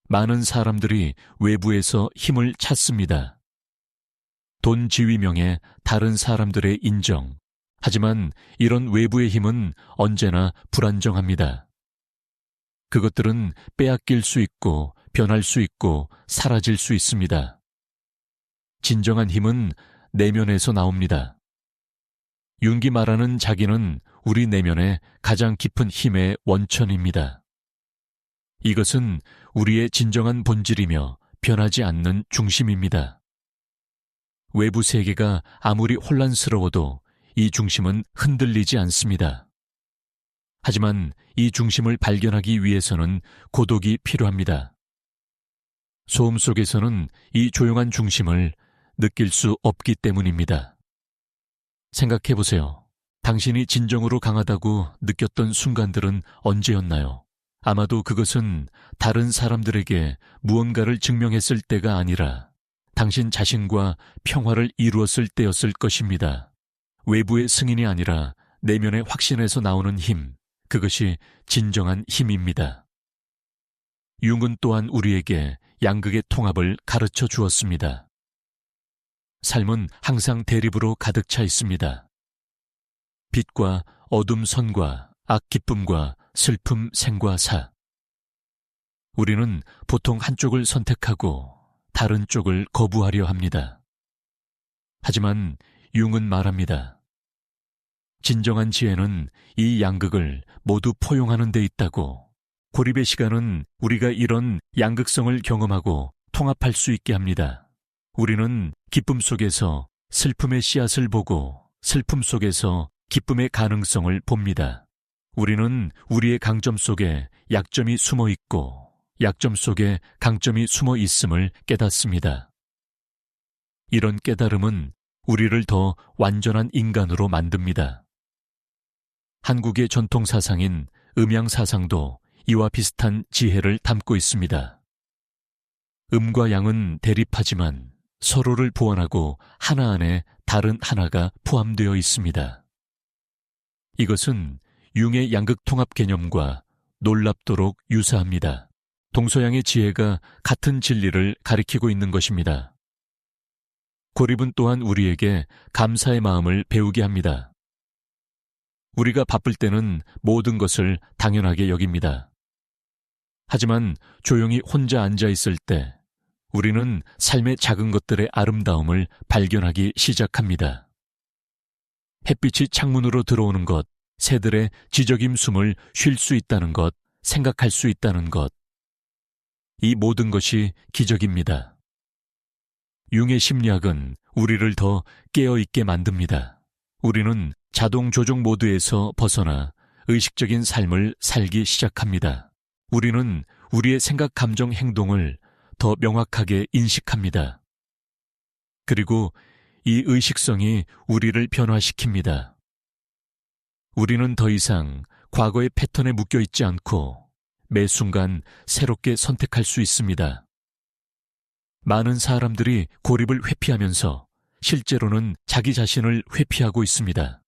많은 사람들이 외부에서 힘을 찾습니다. 돈, 지위, 명예, 다른 사람들의 인정. 하지만 이런 외부의 힘은 언제나 불안정합니다. 그것들은 빼앗길 수 있고 변할 수 있고 사라질 수 있습니다. 진정한 힘은 내면에서 나옵니다. 융이 말하는 자기는 우리 내면의 가장 깊은 힘의 원천입니다. 이것은 우리의 진정한 본질이며 변하지 않는 중심입니다. 외부 세계가 아무리 혼란스러워도 이 중심은 흔들리지 않습니다. 하지만 이 중심을 발견하기 위해서는 고독이 필요합니다. 소음 속에서는 이 조용한 중심을 느낄 수 없기 때문입니다. 생각해 보세요. 당신이 진정으로 강하다고 느꼈던 순간들은 언제였나요? 아마도 그것은 다른 사람들에게 무언가를 증명했을 때가 아니라 당신 자신과 평화를 이루었을 때였을 것입니다. 외부의 승인이 아니라 내면의 확신에서 나오는 힘, 그것이 진정한 힘입니다. 융은 또한 우리에게 양극의 통합을 가르쳐 주었습니다. 삶은 항상 대립으로 가득 차 있습니다. 빛과 어둠, 선과 악 기쁨과 슬픔 생과 사. 우리는 보통 한쪽을 선택하고 다른 쪽을 거부하려 합니다. 하지만 융은 말합니다. 진정한 지혜는 이 양극을 모두 포용하는 데 있다고. 고립의 시간은 우리가 이런 양극성을 경험하고 통합할 수 있게 합니다. 우리는 기쁨 속에서 슬픔의 씨앗을 보고 슬픔 속에서 기쁨의 가능성을 봅니다. 우리는 우리의 강점 속에 약점이 숨어 있고 약점 속에 강점이 숨어 있음을 깨닫습니다. 이런 깨달음은 우리를 더 완전한 인간으로 만듭니다. 한국의 전통 사상인 음양 사상도 이와 비슷한 지혜를 담고 있습니다. 음과 양은 대립하지만 서로를 보완하고 하나 안에 다른 하나가 포함되어 있습니다. 이것은 융의 양극 통합 개념과 놀랍도록 유사합니다. 동서양의 지혜가 같은 진리를 가리키고 있는 것입니다. 고립은 또한 우리에게 감사의 마음을 배우게 합니다. 우리가 바쁠 때는 모든 것을 당연하게 여깁니다. 하지만 조용히 혼자 앉아 있을 때 우리는 삶의 작은 것들의 아름다움을 발견하기 시작합니다. 햇빛이 창문으로 들어오는 것, 새들의 지저귐 숨을 쉴 수 있다는 것, 생각할 수 있다는 것. 이 모든 것이 기적입니다. 융의 심리학은 우리를 더 깨어있게 만듭니다. 우리는 자동 조종 모드에서 벗어나 의식적인 삶을 살기 시작합니다. 우리는 우리의 생각, 감정, 행동을 더 명확하게 인식합니다. 그리고 이 의식성이 우리를 변화시킵니다. 우리는 더 이상 과거의 패턴에 묶여 있지 않고 매 순간 새롭게 선택할 수 있습니다. 많은 사람들이 고립을 회피하면서 실제로는 자기 자신을 회피하고 있습니다.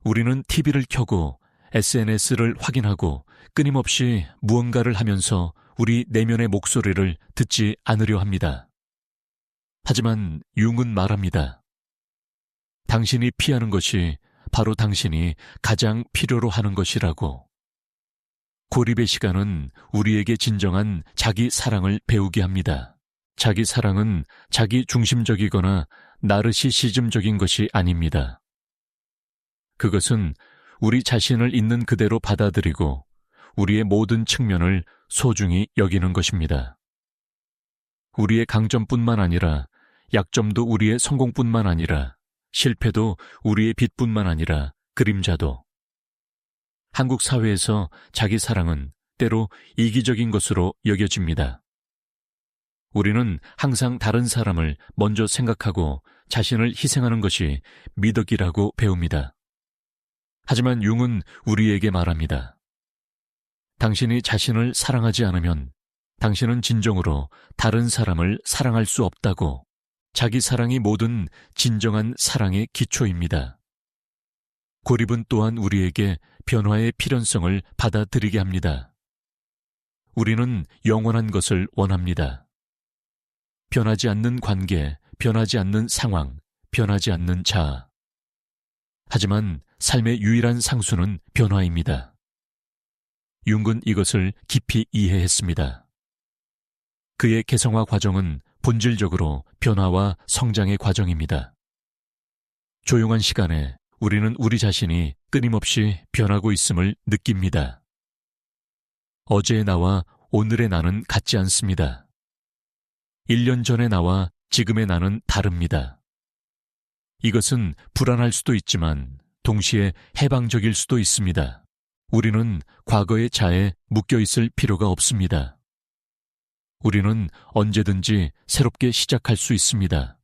우리는 TV를 켜고 SNS를 확인하고 끊임없이 무언가를 하면서 우리 내면의 목소리를 듣지 않으려 합니다. 하지만 융은 말합니다. 당신이 피하는 것이 바로 당신이 가장 필요로 하는 것이라고. 고립의 시간은 우리에게 진정한 자기 사랑을 배우게 합니다. 자기 사랑은 자기 중심적이거나 나르시시즘적인 것이 아닙니다. 그것은 우리 자신을 있는 그대로 받아들이고 우리의 모든 측면을 소중히 여기는 것입니다. 우리의 강점뿐만 아니라 약점도 우리의 성공뿐만 아니라 실패도 우리의 빛뿐만 아니라 그림자도. 한국 사회에서 자기 사랑은 때로 이기적인 것으로 여겨집니다. 우리는 항상 다른 사람을 먼저 생각하고 자신을 희생하는 것이 미덕이라고 배웁니다. 하지만 융은 우리에게 말합니다. 당신이 자신을 사랑하지 않으면 당신은 진정으로 다른 사람을 사랑할 수 없다고. 자기 사랑이 모든 진정한 사랑의 기초입니다. 고립은 또한 우리에게 변화의 필연성을 받아들이게 합니다. 우리는 영원한 것을 원합니다. 변하지 않는 관계, 변하지 않는 상황, 변하지 않는 자아. 하지만 삶의 유일한 상수는 변화입니다. 융은 이것을 깊이 이해했습니다. 그의 개성화 과정은 본질적으로 변화와 성장의 과정입니다. 조용한 시간에 우리는 우리 자신이 끊임없이 변하고 있음을 느낍니다. 어제의 나와 오늘의 나는 같지 않습니다. 1년 전의 나와 지금의 나는 다릅니다. 이것은 불안할 수도 있지만 동시에 해방적일 수도 있습니다. 우리는 과거의 자에 묶여 있을 필요가 없습니다. 우리는 언제든지 새롭게 시작할 수 있습니다.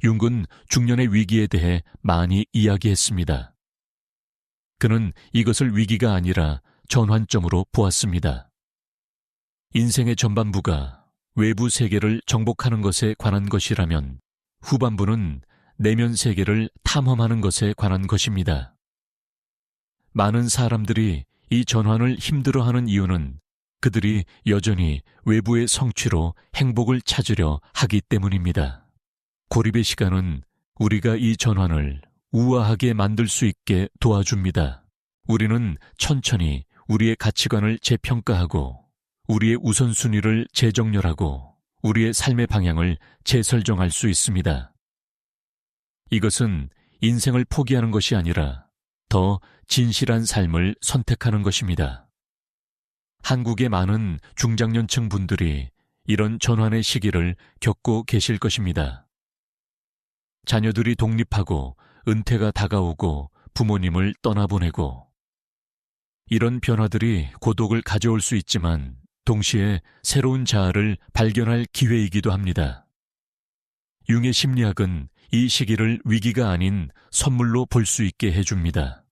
융은 중년의 위기에 대해 많이 이야기했습니다. 그는 이것을 위기가 아니라 전환점으로 보았습니다. 인생의 전반부가 외부 세계를 정복하는 것에 관한 것이라면 후반부는 내면 세계를 탐험하는 것에 관한 것입니다. 많은 사람들이 이 전환을 힘들어하는 이유는 그들이 여전히 외부의 성취로 행복을 찾으려 하기 때문입니다. 고립의 시간은 우리가 이 전환을 우아하게 만들 수 있게 도와줍니다. 우리는 천천히 우리의 가치관을 재평가하고 우리의 우선순위를 재정렬하고 우리의 삶의 방향을 재설정할 수 있습니다. 이것은 인생을 포기하는 것이 아니라 더 진실한 삶을 선택하는 것입니다. 한국의 많은 중장년층 분들이 이런 전환의 시기를 겪고 계실 것입니다. 자녀들이 독립하고 은퇴가 다가오고 부모님을 떠나보내고 이런 변화들이 고독을 가져올 수 있지만 동시에 새로운 자아를 발견할 기회이기도 합니다. 융의 심리학은 이 시기를 위기가 아닌 선물로 볼 수 있게 해줍니다.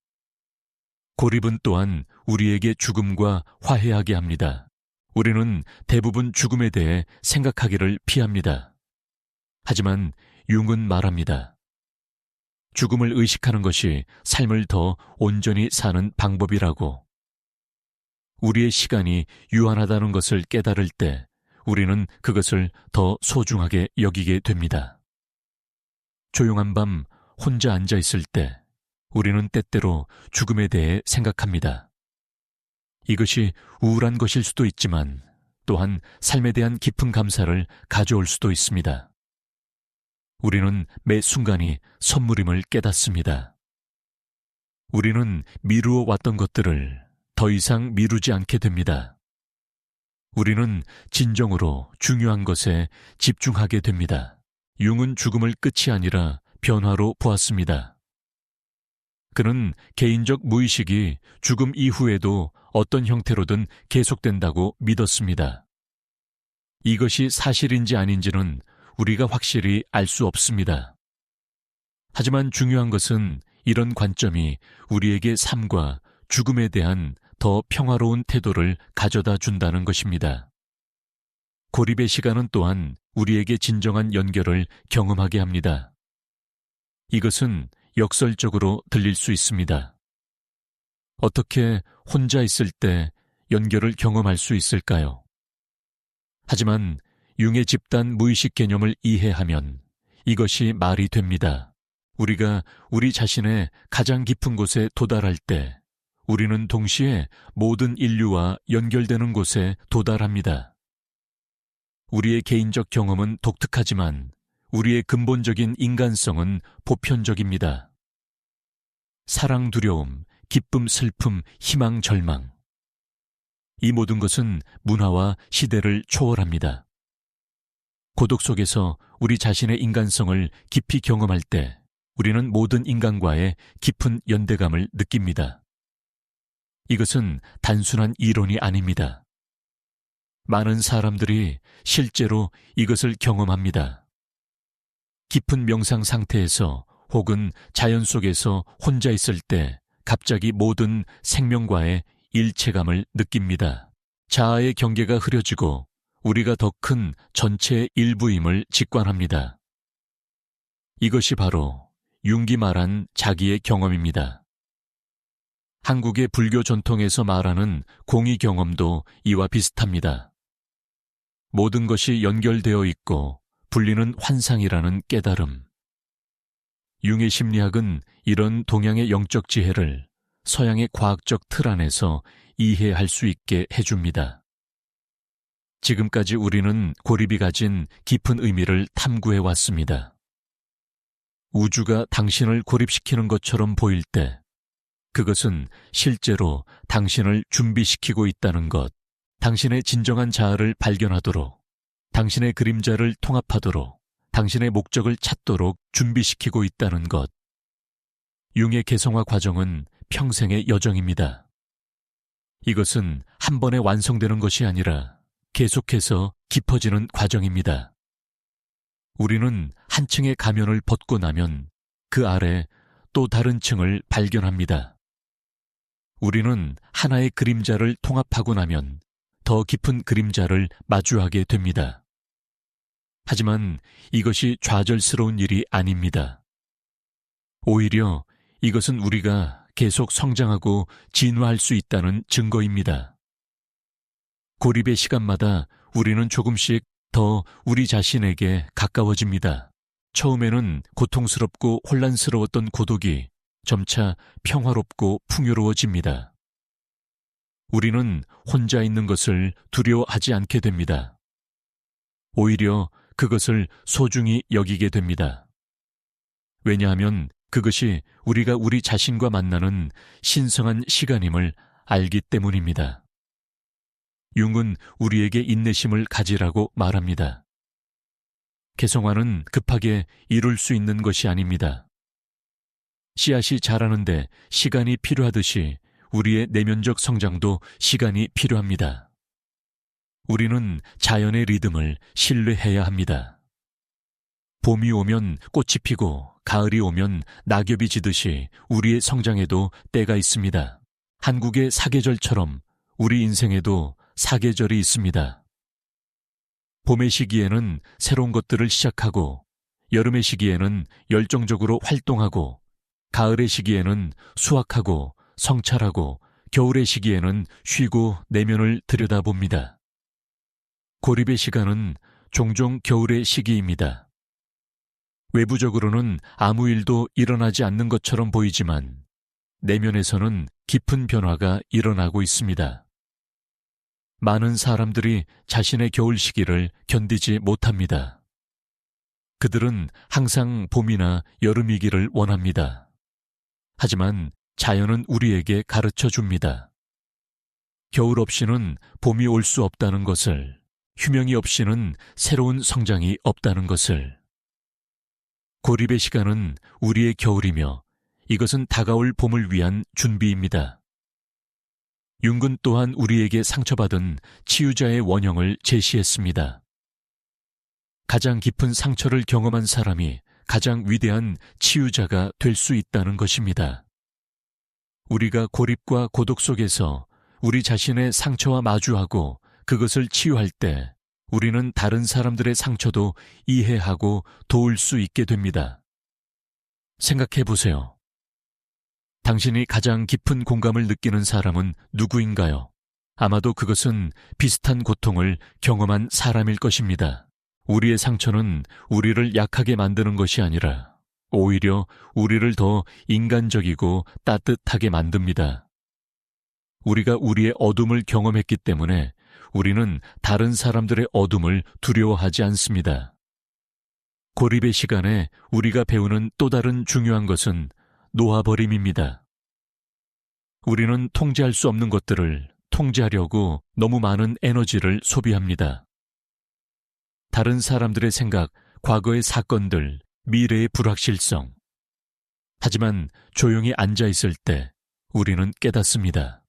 고립은 또한 우리에게 죽음과 화해하게 합니다. 우리는 대부분 죽음에 대해 생각하기를 피합니다. 하지만 융은 말합니다. 죽음을 의식하는 것이 삶을 더 온전히 사는 방법이라고. 우리의 시간이 유한하다는 것을 깨달을 때 우리는 그것을 더 소중하게 여기게 됩니다. 조용한 밤 혼자 앉아 있을 때 우리는 때때로 죽음에 대해 생각합니다. 이것이 우울한 것일 수도 있지만 또한 삶에 대한 깊은 감사를 가져올 수도 있습니다. 우리는 매 순간이 선물임을 깨닫습니다. 우리는 미루어 왔던 것들을 더 이상 미루지 않게 됩니다. 우리는 진정으로 중요한 것에 집중하게 됩니다. 융은 죽음을 끝이 아니라 변화로 보았습니다. 그는 개인적 무의식이 죽음 이후에도 어떤 형태로든 계속된다고 믿었습니다. 이것이 사실인지 아닌지는 우리가 확실히 알 수 없습니다. 하지만 중요한 것은 이런 관점이 우리에게 삶과 죽음에 대한 더 평화로운 태도를 가져다 준다는 것입니다. 고립의 시간은 또한 우리에게 진정한 연결을 경험하게 합니다. 이것은 역설적으로 들릴 수 있습니다. 어떻게 혼자 있을 때 연결을 경험할 수 있을까요? 하지만 융의 집단 무의식 개념을 이해하면 이것이 말이 됩니다. 우리가 우리 자신의 가장 깊은 곳에 도달할 때 우리는 동시에 모든 인류와 연결되는 곳에 도달합니다. 우리의 개인적 경험은 독특하지만 우리의 근본적인 인간성은 보편적입니다. 사랑, 두려움, 기쁨, 슬픔, 희망, 절망. 이 모든 것은 문화와 시대를 초월합니다. 고독 속에서 우리 자신의 인간성을 깊이 경험할 때 우리는 모든 인간과의 깊은 연대감을 느낍니다. 이것은 단순한 이론이 아닙니다. 많은 사람들이 실제로 이것을 경험합니다. 깊은 명상 상태에서 혹은 자연 속에서 혼자 있을 때 갑자기 모든 생명과의 일체감을 느낍니다. 자아의 경계가 흐려지고 우리가 더 큰 전체의 일부임을 직관합니다. 이것이 바로 융이 말한 자기의 경험입니다. 한국의 불교 전통에서 말하는 공의 경험도 이와 비슷합니다. 모든 것이 연결되어 있고 분리는 환상이라는 깨달음. 융의 심리학은 이런 동양의 영적 지혜를 서양의 과학적 틀 안에서 이해할 수 있게 해줍니다. 지금까지 우리는 고립이 가진 깊은 의미를 탐구해 왔습니다. 우주가 당신을 고립시키는 것처럼 보일 때 그것은 실제로 당신을 준비시키고 있다는 것, 당신의 진정한 자아를 발견하도록, 당신의 그림자를 통합하도록, 당신의 목적을 찾도록 준비시키고 있다는 것. 융의 개성화 과정은 평생의 여정입니다. 이것은 한 번에 완성되는 것이 아니라 계속해서 깊어지는 과정입니다. 우리는 한 층의 가면을 벗고 나면 그 아래 또 다른 층을 발견합니다. 우리는 하나의 그림자를 통합하고 나면 더 깊은 그림자를 마주하게 됩니다. 하지만 이것이 좌절스러운 일이 아닙니다. 오히려 이것은 우리가 계속 성장하고 진화할 수 있다는 증거입니다. 고립의 시간마다 우리는 조금씩 더 우리 자신에게 가까워집니다. 처음에는 고통스럽고 혼란스러웠던 고독이 점차 평화롭고 풍요로워집니다. 우리는 혼자 있는 것을 두려워하지 않게 됩니다. 오히려 그것을 소중히 여기게 됩니다. 왜냐하면 그것이 우리가 우리 자신과 만나는 신성한 시간임을 알기 때문입니다. 융은 우리에게 인내심을 가지라고 말합니다. 개성화는 급하게 이룰 수 있는 것이 아닙니다. 씨앗이 자라는데 시간이 필요하듯이 우리의 내면적 성장도 시간이 필요합니다. 우리는 자연의 리듬을 신뢰해야 합니다. 봄이 오면 꽃이 피고 가을이 오면 낙엽이 지듯이 우리의 성장에도 때가 있습니다. 한국의 사계절처럼 우리 인생에도 사계절이 있습니다. 봄의 시기에는 새로운 것들을 시작하고, 여름의 시기에는 열정적으로 활동하고, 가을의 시기에는 수확하고 성찰하고, 겨울의 시기에는 쉬고 내면을 들여다봅니다. 고립의 시간은 종종 겨울의 시기입니다. 외부적으로는 아무 일도 일어나지 않는 것처럼 보이지만 내면에서는 깊은 변화가 일어나고 있습니다. 많은 사람들이 자신의 겨울 시기를 견디지 못합니다. 그들은 항상 봄이나 여름이기를 원합니다. 하지만 자연은 우리에게 가르쳐 줍니다. 겨울 없이는 봄이 올 수 없다는 것을, 휴명이 없이는 새로운 성장이 없다는 것을. 고립의 시간은 우리의 겨울이며 이것은 다가올 봄을 위한 준비입니다. 융은 또한 우리에게 상처받은 치유자의 원형을 제시했습니다. 가장 깊은 상처를 경험한 사람이 가장 위대한 치유자가 될 수 있다는 것입니다. 우리가 고립과 고독 속에서 우리 자신의 상처와 마주하고 그것을 치유할 때 우리는 다른 사람들의 상처도 이해하고 도울 수 있게 됩니다. 생각해 보세요. 당신이 가장 깊은 공감을 느끼는 사람은 누구인가요? 아마도 그것은 비슷한 고통을 경험한 사람일 것입니다. 우리의 상처는 우리를 약하게 만드는 것이 아니라 오히려 우리를 더 인간적이고 따뜻하게 만듭니다. 우리가 우리의 어둠을 경험했기 때문에 우리는 다른 사람들의 어둠을 두려워하지 않습니다. 고립의 시간에 우리가 배우는 또 다른 중요한 것은 놓아버림입니다. 우리는 통제할 수 없는 것들을 통제하려고 너무 많은 에너지를 소비합니다. 다른 사람들의 생각, 과거의 사건들, 미래의 불확실성. 하지만 조용히 앉아 있을 때 우리는 깨닫습니다.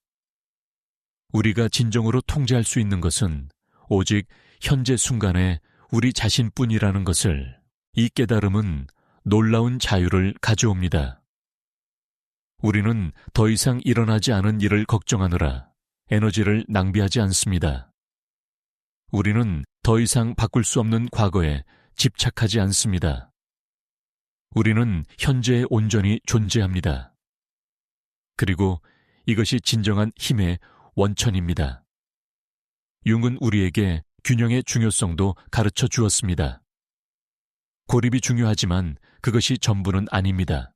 우리가 진정으로 통제할 수 있는 것은 오직 현재 순간에 우리 자신뿐이라는 것을, 이 깨달음은 놀라운 자유를 가져옵니다. 우리는 더 이상 일어나지 않은 일을 걱정하느라 에너지를 낭비하지 않습니다. 우리는 더 이상 바꿀 수 없는 과거에 집착하지 않습니다. 우리는 현재에 온전히 존재합니다. 그리고 이것이 진정한 힘의 원천입니다. 융은 우리에게 균형의 중요성도 가르쳐 주었습니다. 고립이 중요하지만 그것이 전부는 아닙니다.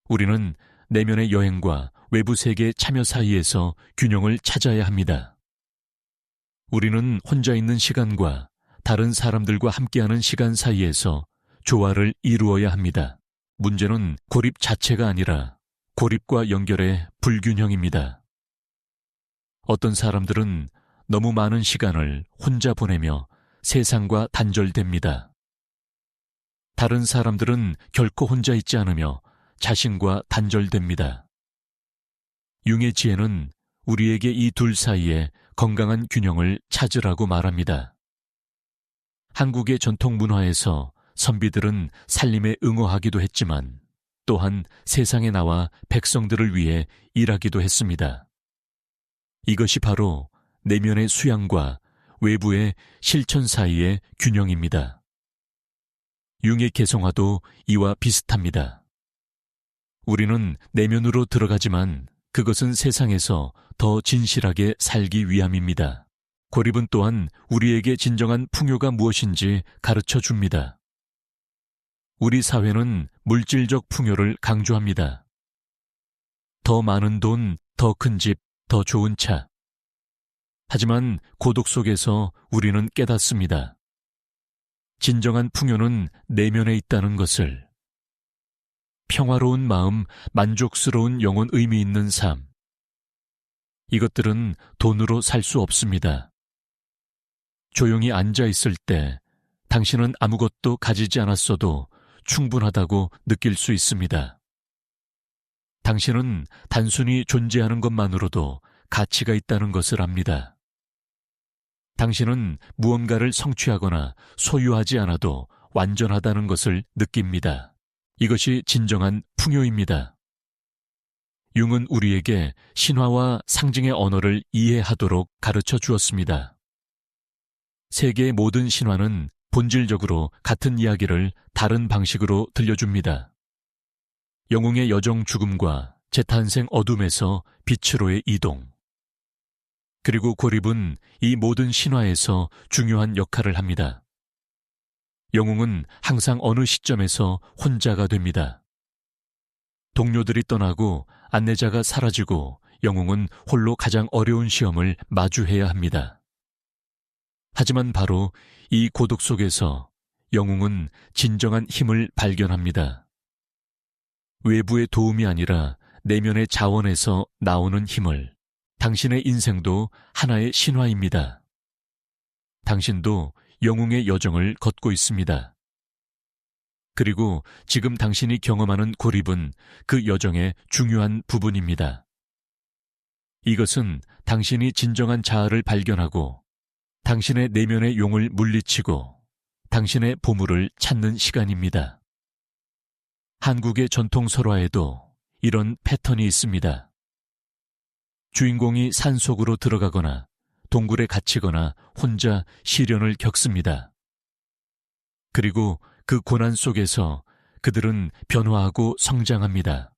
우리는 내면의 여행과 외부 세계의 참여 사이에서 균형을 찾아야 합니다. 우리는 혼자 있는 시간과 다른 사람들과 함께하는 시간 사이에서 조화를 이루어야 합니다. 문제는 고립 자체가 아니라 고립과 연결의 불균형입니다. 어떤 사람들은 너무 많은 시간을 혼자 보내며 세상과 단절됩니다. 다른 사람들은 결코 혼자 있지 않으며 자신과 단절됩니다. 융의 지혜는 우리에게 이 둘 사이에 건강한 균형을 찾으라고 말합니다. 한국의 전통 문화에서 선비들은 살림에 응어하기도 했지만 또한 세상에 나와 백성들을 위해 일하기도 했습니다. 이것이 바로 내면의 수양과 외부의 실천 사이의 균형입니다. 융의 개성화도 이와 비슷합니다. 우리는 내면으로 들어가지만 그것은 세상에서 더 진실하게 살기 위함입니다. 고립은 또한 우리에게 진정한 풍요가 무엇인지 가르쳐 줍니다. 우리 사회는 물질적 풍요를 강조합니다. 더 많은 돈, 더 큰 집, 더 좋은 차. 하지만 고독 속에서 우리는 깨닫습니다. 진정한 풍요는 내면에 있다는 것을. 평화로운 마음, 만족스러운 영혼 의미 있는 삶. 이것들은 돈으로 살 수 없습니다. 조용히 앉아 있을 때 당신은 아무것도 가지지 않았어도 충분하다고 느낄 수 있습니다. 당신은 단순히 존재하는 것만으로도 가치가 있다는 것을 압니다. 당신은 무언가를 성취하거나 소유하지 않아도 완전하다는 것을 느낍니다. 이것이 진정한 풍요입니다. 융은 우리에게 신화와 상징의 언어를 이해하도록 가르쳐 주었습니다. 세계의 모든 신화는 본질적으로 같은 이야기를 다른 방식으로 들려줍니다. 영웅의 여정 죽음과 재탄생 어둠에서 빛으로의 이동. 그리고 고립은 이 모든 신화에서 중요한 역할을 합니다. 영웅은 항상 어느 시점에서 혼자가 됩니다. 동료들이 떠나고 안내자가 사라지고 영웅은 홀로 가장 어려운 시험을 마주해야 합니다. 하지만 바로 이 고독 속에서 영웅은 진정한 힘을 발견합니다. 외부의 도움이 아니라 내면의 자원에서 나오는 힘을. 당신의 인생도 하나의 신화입니다. 당신도 영웅의 여정을 걷고 있습니다. 그리고 지금 당신이 경험하는 고립은 그 여정의 중요한 부분입니다. 이것은 당신이 진정한 자아를 발견하고 당신의 내면의 용을 물리치고 당신의 보물을 찾는 시간입니다. 한국의 전통 설화에도 이런 패턴이 있습니다. 주인공이 산속으로 들어가거나 동굴에 갇히거나 혼자 시련을 겪습니다. 그리고 그 고난 속에서 그들은 변화하고 성장합니다.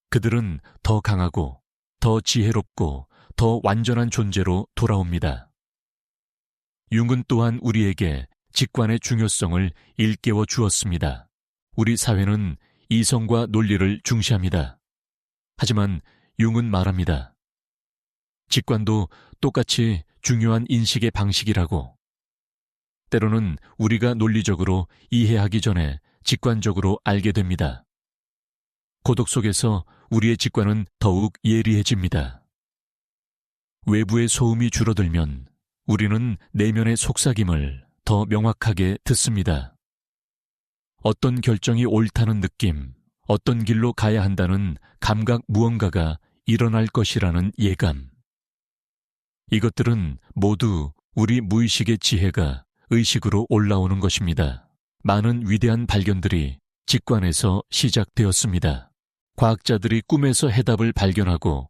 그들은 더 강하고 더 지혜롭고 더 완전한 존재로 돌아옵니다. 융은 또한 우리에게 직관의 중요성을 일깨워 주었습니다. 우리 사회는 이성과 논리를 중시합니다. 하지만 융은 말합니다. 직관도 똑같이 중요한 인식의 방식이라고. 때로는 우리가 논리적으로 이해하기 전에 직관적으로 알게 됩니다. 고독 속에서 우리의 직관은 더욱 예리해집니다. 외부의 소음이 줄어들면 우리는 내면의 속삭임을 더 명확하게 듣습니다. 어떤 결정이 옳다는 느낌, 어떤 길로 가야 한다는 감각 무언가가 일어날 것이라는 예감. 이것들은 모두 우리 무의식의 지혜가 의식으로 올라오는 것입니다. 많은 위대한 발견들이 직관에서 시작되었습니다. 과학자들이 꿈에서 해답을 발견하고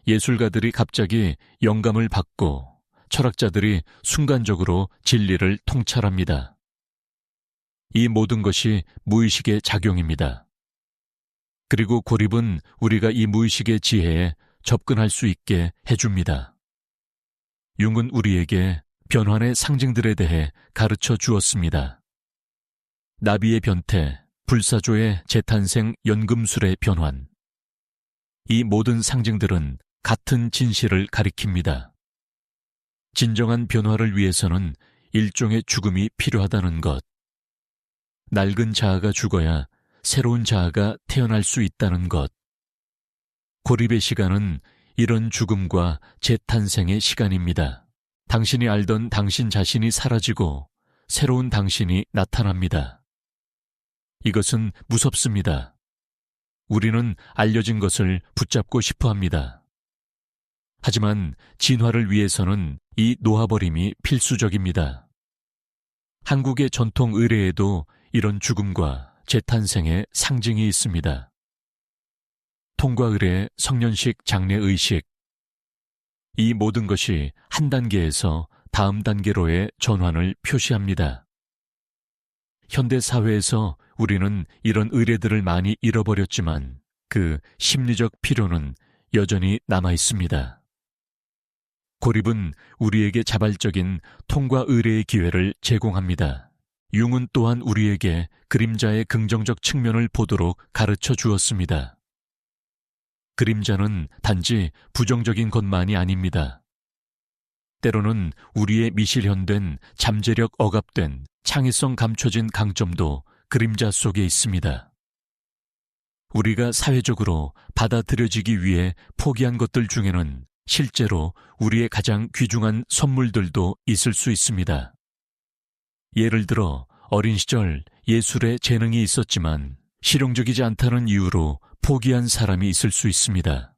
예술가들이 갑자기 영감을 받고 철학자들이 순간적으로 진리를 통찰합니다. 이 모든 것이 무의식의 작용입니다. 그리고 고립은 우리가 이 무의식의 지혜에 접근할 수 있게 해줍니다. 융은 우리에게 변환의 상징들에 대해 가르쳐 주었습니다. 나비의 변태, 불사조의 재탄생, 연금술의 변환. 이 모든 상징들은 같은 진실을 가리킵니다. 진정한 변화를 위해서는 일종의 죽음이 필요하다는 것. 낡은 자아가 죽어야 새로운 자아가 태어날 수 있다는 것. 고립의 시간은 이런 죽음과 재탄생의 시간입니다. 당신이 알던 당신 자신이 사라지고 새로운 당신이 나타납니다. 이것은 무섭습니다. 우리는 알려진 것을 붙잡고 싶어 합니다. 하지만 진화를 위해서는 이 놓아버림이 필수적입니다. 한국의 전통 의례에도 이런 죽음과 재탄생의 상징이 있습니다. 통과 의례, 성년식, 장례의식. 이 모든 것이 한 단계에서 다음 단계로의 전환을 표시합니다. 현대 사회에서 우리는 이런 의례들을 많이 잃어버렸지만 그 심리적 필요는 여전히 남아 있습니다. 고립은 우리에게 자발적인 통과 의례의 기회를 제공합니다. 융은 또한 우리에게 그림자의 긍정적 측면을 보도록 가르쳐 주었습니다. 그림자는 단지 부정적인 것만이 아닙니다. 때로는 우리의 미실현된, 잠재력 억압된, 창의성 감춰진 강점도 그림자 속에 있습니다. 우리가 사회적으로 받아들여지기 위해 포기한 것들 중에는 실제로 우리의 가장 귀중한 선물들도 있을 수 있습니다. 예를 들어 어린 시절 예술에 재능이 있었지만 실용적이지 않다는 이유로 포기한 사람이 있을 수 있습니다.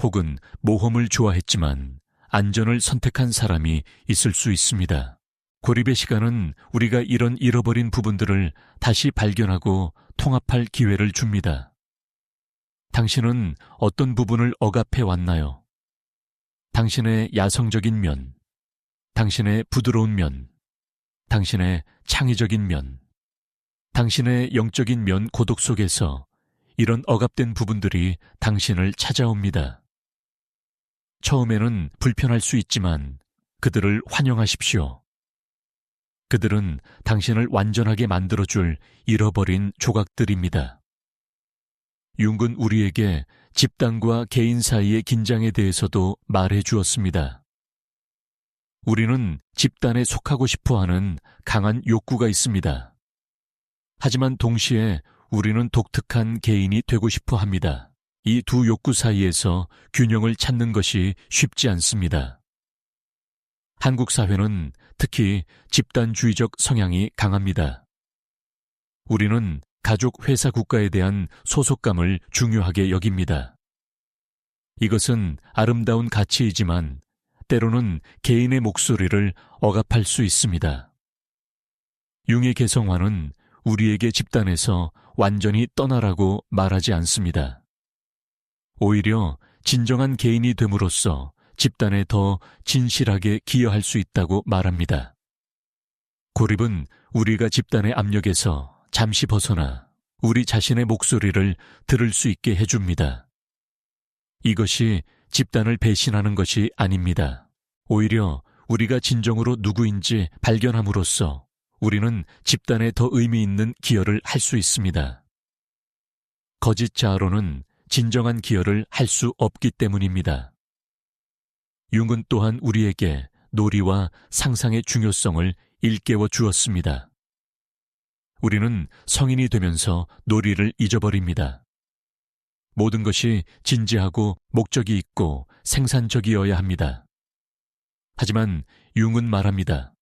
혹은 모험을 좋아했지만 안전을 선택한 사람이 있을 수 있습니다. 고립의 시간은 우리가 이런 잃어버린 부분들을 다시 발견하고 통합할 기회를 줍니다. 당신은 어떤 부분을 억압해 왔나요? 당신의 야성적인 면, 당신의 부드러운 면, 당신의 창의적인 면, 당신의 영적인 면 고독 속에서 이런 억압된 부분들이 당신을 찾아옵니다. 처음에는 불편할 수 있지만 그들을 환영하십시오. 그들은 당신을 완전하게 만들어줄 잃어버린 조각들입니다. 융은 우리에게 집단과 개인 사이의 긴장에 대해서도 말해 주었습니다. 우리는 집단에 속하고 싶어하는 강한 욕구가 있습니다. 하지만 동시에 우리는 독특한 개인이 되고 싶어 합니다. 이 두 욕구 사이에서 균형을 찾는 것이 쉽지 않습니다. 한국 사회는 특히 집단주의적 성향이 강합니다. 우리는 가족, 회사, 국가에 대한 소속감을 중요하게 여깁니다. 이것은 아름다운 가치이지만 때로는 개인의 목소리를 억압할 수 있습니다. 융의 개성화는 우리에게 집단에서 완전히 떠나라고 말하지 않습니다. 오히려 진정한 개인이 됨으로써 집단에 더 진실하게 기여할 수 있다고 말합니다. 고립은 우리가 집단의 압력에서 잠시 벗어나 우리 자신의 목소리를 들을 수 있게 해줍니다. 이것이 집단을 배신하는 것이 아닙니다. 오히려 우리가 진정으로 누구인지 발견함으로써 우리는 집단에 더 의미 있는 기여를 할 수 있습니다. 거짓 자아로는 진정한 기여를 할 수 없기 때문입니다. 융은 또한 우리에게 놀이와 상상의 중요성을 일깨워 주었습니다. 우리는 성인이 되면서 놀이를 잊어버립니다. 모든 것이 진지하고 목적이 있고 생산적이어야 합니다. 하지만 융은 말합니다.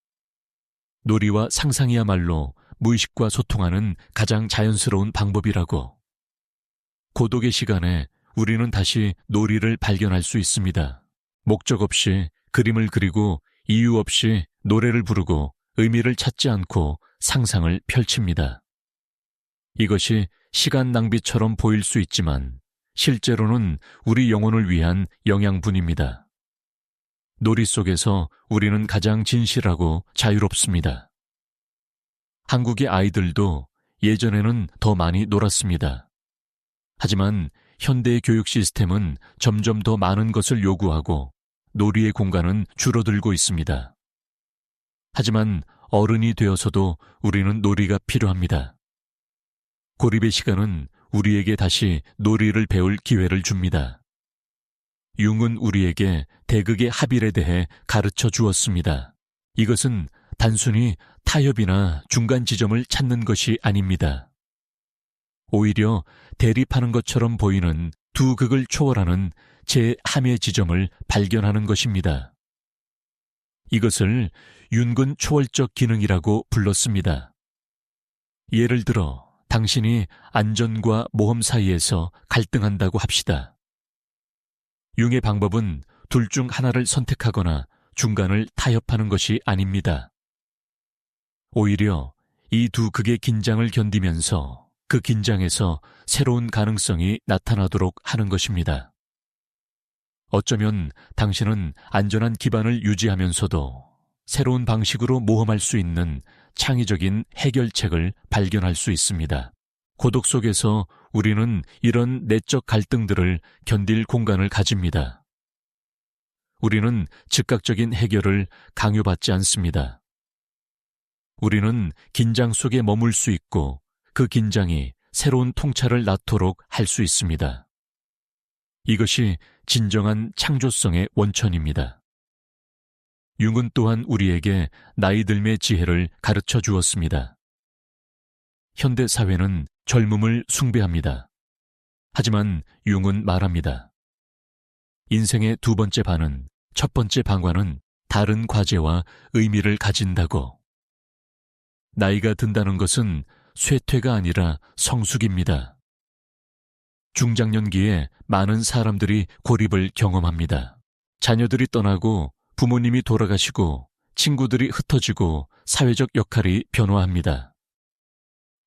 놀이와 상상이야말로 무의식과 소통하는 가장 자연스러운 방법이라고. 고독의 시간에 우리는 다시 놀이를 발견할 수 있습니다. 목적 없이 그림을 그리고 이유 없이 노래를 부르고 의미를 찾지 않고 상상을 펼칩니다. 이것이 시간 낭비처럼 보일 수 있지만 실제로는 우리 영혼을 위한 영양분입니다. 놀이 속에서 우리는 가장 진실하고 자유롭습니다. 한국의 아이들도 예전에는 더 많이 놀았습니다. 하지만 현대의 교육 시스템은 점점 더 많은 것을 요구하고 놀이의 공간은 줄어들고 있습니다. 하지만 어른이 되어서도 우리는 놀이가 필요합니다. 고립의 시간은 우리에게 다시 놀이를 배울 기회를 줍니다. 융은 우리에게 대극의 합일에 대해 가르쳐 주었습니다. 이것은 단순히 타협이나 중간 지점을 찾는 것이 아닙니다. 오히려 대립하는 것처럼 보이는 두 극을 초월하는 제3의 지점을 발견하는 것입니다. 이것을 윤근 초월적 기능이라고 불렀습니다. 예를 들어 당신이 안전과 모험 사이에서 갈등한다고 합시다. 융의 방법은 둘 중 하나를 선택하거나 중간을 타협하는 것이 아닙니다. 오히려 이 두 극의 긴장을 견디면서 그 긴장에서 새로운 가능성이 나타나도록 하는 것입니다. 어쩌면 당신은 안전한 기반을 유지하면서도 새로운 방식으로 모험할 수 있는 창의적인 해결책을 발견할 수 있습니다. 고독 속에서 우리는 이런 내적 갈등들을 견딜 공간을 가집니다. 우리는 즉각적인 해결을 강요받지 않습니다. 우리는 긴장 속에 머물 수 있고 그 긴장이 새로운 통찰을 낳도록 할 수 있습니다. 이것이 진정한 창조성의 원천입니다. 융은 또한 우리에게 나이 들매 지혜를 가르쳐 주었습니다. 현대 사회는 젊음을 숭배합니다. 하지만 융은 말합니다. 인생의 두 번째 반은, 첫 번째 방과는 다른 과제와 의미를 가진다고. 나이가 든다는 것은 쇠퇴가 아니라 성숙입니다. 중장년기에 많은 사람들이 고립을 경험합니다. 자녀들이 떠나고 부모님이 돌아가시고 친구들이 흩어지고 사회적 역할이 변화합니다.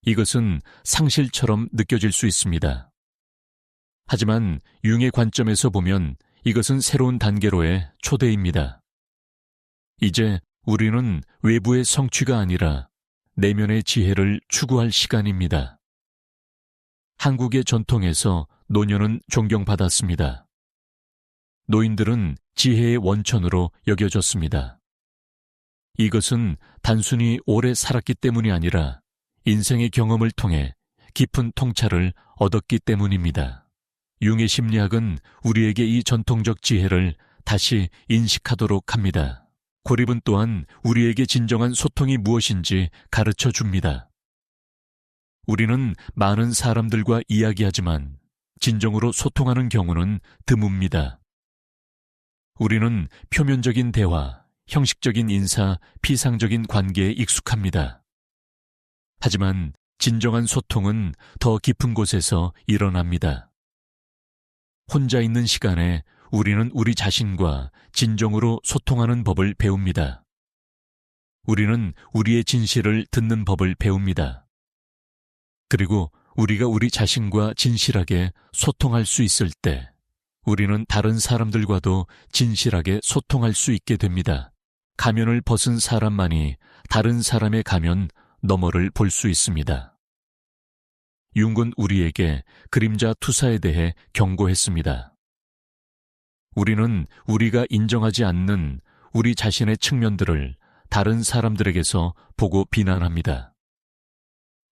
이것은 상실처럼 느껴질 수 있습니다. 하지만 융의 관점에서 보면 이것은 새로운 단계로의 초대입니다. 이제 우리는 외부의 성취가 아니라 내면의 지혜를 추구할 시간입니다. 한국의 전통에서 노년은 존경받았습니다. 노인들은 지혜의 원천으로 여겨졌습니다. 이것은 단순히 오래 살았기 때문이 아니라 인생의 경험을 통해 깊은 통찰을 얻었기 때문입니다. 융의 심리학은 우리에게 이 전통적 지혜를 다시 인식하도록 합니다. 고립은 또한 우리에게 진정한 소통이 무엇인지 가르쳐 줍니다. 우리는 많은 사람들과 이야기하지만 진정으로 소통하는 경우는 드뭅니다. 우리는 표면적인 대화, 형식적인 인사, 피상적인 관계에 익숙합니다. 하지만 진정한 소통은 더 깊은 곳에서 일어납니다. 혼자 있는 시간에 우리는 우리 자신과 진정으로 소통하는 법을 배웁니다. 우리는 우리의 진실을 듣는 법을 배웁니다. 그리고 우리가 우리 자신과 진실하게 소통할 수 있을 때 우리는 다른 사람들과도 진실하게 소통할 수 있게 됩니다. 가면을 벗은 사람만이 다른 사람의 가면 너머를 볼 수 있습니다. 융은 우리에게 그림자 투사에 대해 경고했습니다. 우리는 우리가 인정하지 않는 우리 자신의 측면들을 다른 사람들에게서 보고 비난합니다.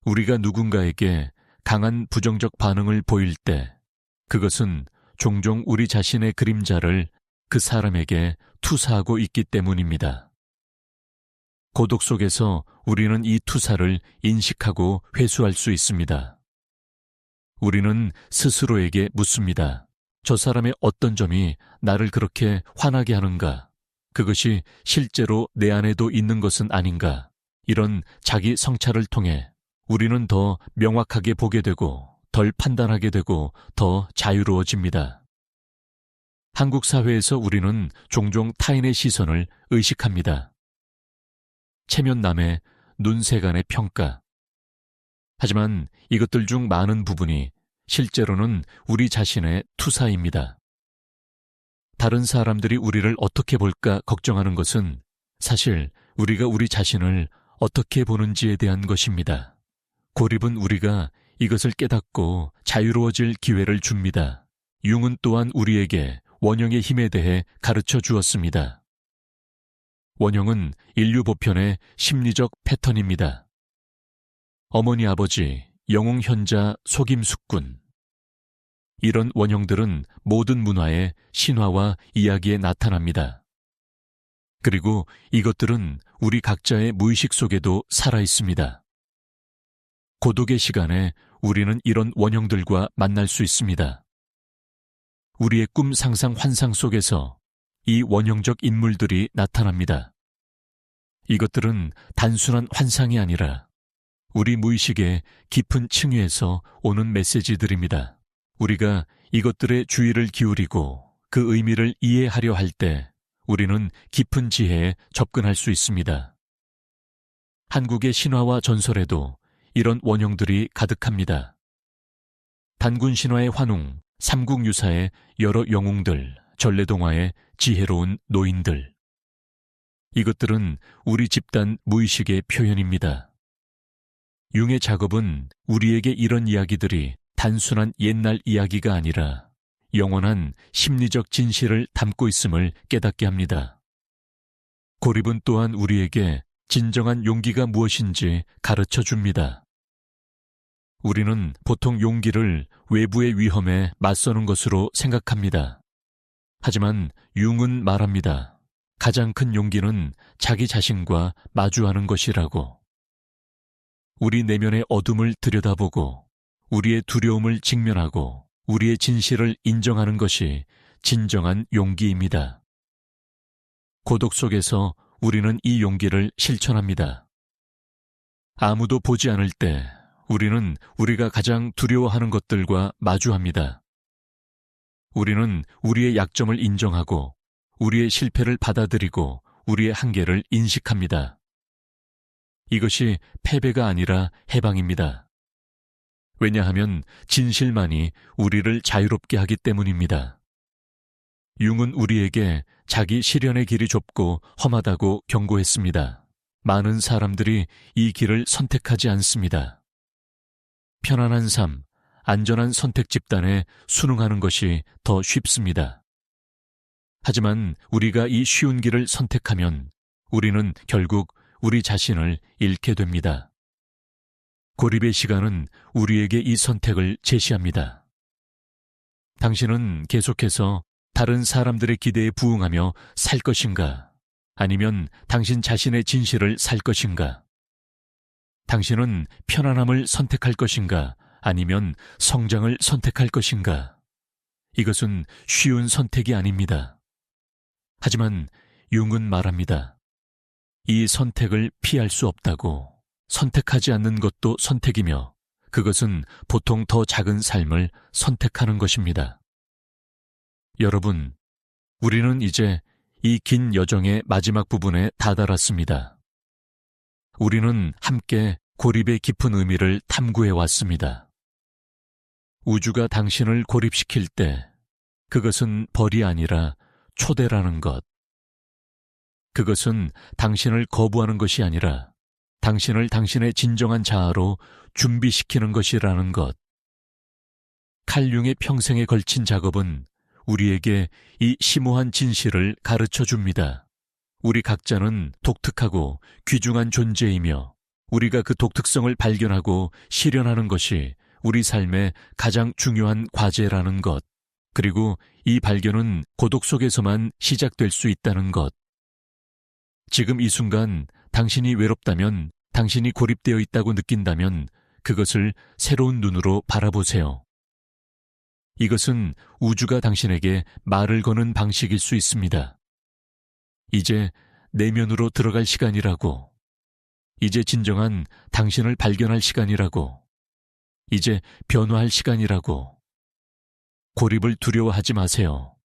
우리가 누군가에게 강한 부정적 반응을 보일 때 그것은 종종 우리 자신의 그림자를 그 사람에게 투사하고 있기 때문입니다. 고독 속에서 우리는 이 투사를 인식하고 회수할 수 있습니다. 우리는 스스로에게 묻습니다. 저 사람의 어떤 점이 나를 그렇게 화나게 하는가? 그것이 실제로 내 안에도 있는 것은 아닌가? 이런 자기 성찰을 통해 우리는 더 명확하게 보게 되고 덜 판단하게 되고 더 자유로워집니다. 한국 사회에서 우리는 종종 타인의 시선을 의식합니다. 체면남의 눈세간의 평가. 하지만 이것들 중 많은 부분이 실제로는 우리 자신의 투사입니다. 다른 사람들이 우리를 어떻게 볼까 걱정하는 것은 사실 우리가 우리 자신을 어떻게 보는지에 대한 것입니다. 고립은 우리가 이것을 깨닫고 자유로워질 기회를 줍니다. 융은 또한 우리에게 원형의 힘에 대해 가르쳐 주었습니다. 원형은 인류 보편의 심리적 패턴입니다. 어머니 아버지, 영웅 현자, 속임수꾼. 이런 원형들은 모든 문화의 신화와 이야기에 나타납니다. 그리고 이것들은 우리 각자의 무의식 속에도 살아 있습니다. 고독의 시간에 우리는 이런 원형들과 만날 수 있습니다. 우리의 꿈, 상상, 환상 속에서 이 원형적 인물들이 나타납니다. 이것들은 단순한 환상이 아니라 우리 무의식의 깊은 층위에서 오는 메시지들입니다. 우리가 이것들의 주의를 기울이고 그 의미를 이해하려 할 때 우리는 깊은 지혜에 접근할 수 있습니다. 한국의 신화와 전설에도 이런 원형들이 가득합니다. 단군 신화의 환웅, 삼국유사의 여러 영웅들, 전래동화의 지혜로운 노인들. 이것들은 우리 집단 무의식의 표현입니다. 융의 작업은 우리에게 이런 이야기들이 단순한 옛날 이야기가 아니라 영원한 심리적 진실을 담고 있음을 깨닫게 합니다. 고립은 또한 우리에게 진정한 용기가 무엇인지 가르쳐 줍니다. 우리는 보통 용기를 외부의 위험에 맞서는 것으로 생각합니다. 하지만 융은 말합니다. 가장 큰 용기는 자기 자신과 마주하는 것이라고. 우리 내면의 어둠을 들여다보고 우리의 두려움을 직면하고 우리의 진실을 인정하는 것이 진정한 용기입니다. 고독 속에서 우리는 이 용기를 실천합니다. 아무도 보지 않을 때 우리는 우리가 가장 두려워하는 것들과 마주합니다. 우리는 우리의 약점을 인정하고 우리의 실패를 받아들이고 우리의 한계를 인식합니다. 이것이 패배가 아니라 해방입니다. 왜냐하면 진실만이 우리를 자유롭게 하기 때문입니다. 융은 우리에게 자기 실현의 길이 좁고 험하다고 경고했습니다. 많은 사람들이 이 길을 선택하지 않습니다. 편안한 삶, 안전한 선택 집단에 순응하는 것이 더 쉽습니다. 하지만 우리가 이 쉬운 길을 선택하면 우리는 결국 우리 자신을 잃게 됩니다. 고립의 시간은 우리에게 이 선택을 제시합니다. 당신은 계속해서 다른 사람들의 기대에 부응하며 살 것인가? 아니면 당신 자신의 진실을 살 것인가? 당신은 편안함을 선택할 것인가? 아니면 성장을 선택할 것인가? 이것은 쉬운 선택이 아닙니다. 하지만 융은 말합니다. 이 선택을 피할 수 없다고. 선택하지 않는 것도 선택이며 그것은 보통 더 작은 삶을 선택하는 것입니다. 여러분, 우리는 이제 이 긴 여정의 마지막 부분에 다다랐습니다. 우리는 함께 고립의 깊은 의미를 탐구해 왔습니다. 우주가 당신을 고립시킬 때 그것은 벌이 아니라 초대라는 것. 그것은 당신을 거부하는 것이 아니라 당신을 당신의 진정한 자아로 준비시키는 것이라는 것. 칼융의 평생에 걸친 작업은 우리에게 이 심오한 진실을 가르쳐 줍니다. 우리 각자는 독특하고 귀중한 존재이며 우리가 그 독특성을 발견하고 실현하는 것이 우리 삶의 가장 중요한 과제라는 것. 그리고 이 발견은 고독 속에서만 시작될 수 있다는 것. 지금 이 순간 당신이 외롭다면, 당신이 고립되어 있다고 느낀다면 그것을 새로운 눈으로 바라보세요. 이것은 우주가 당신에게 말을 거는 방식일 수 있습니다. 이제 내면으로 들어갈 시간이라고. 이제 진정한 당신을 발견할 시간이라고. 이제 변화할 시간이라고. 고립을 두려워하지 마세요.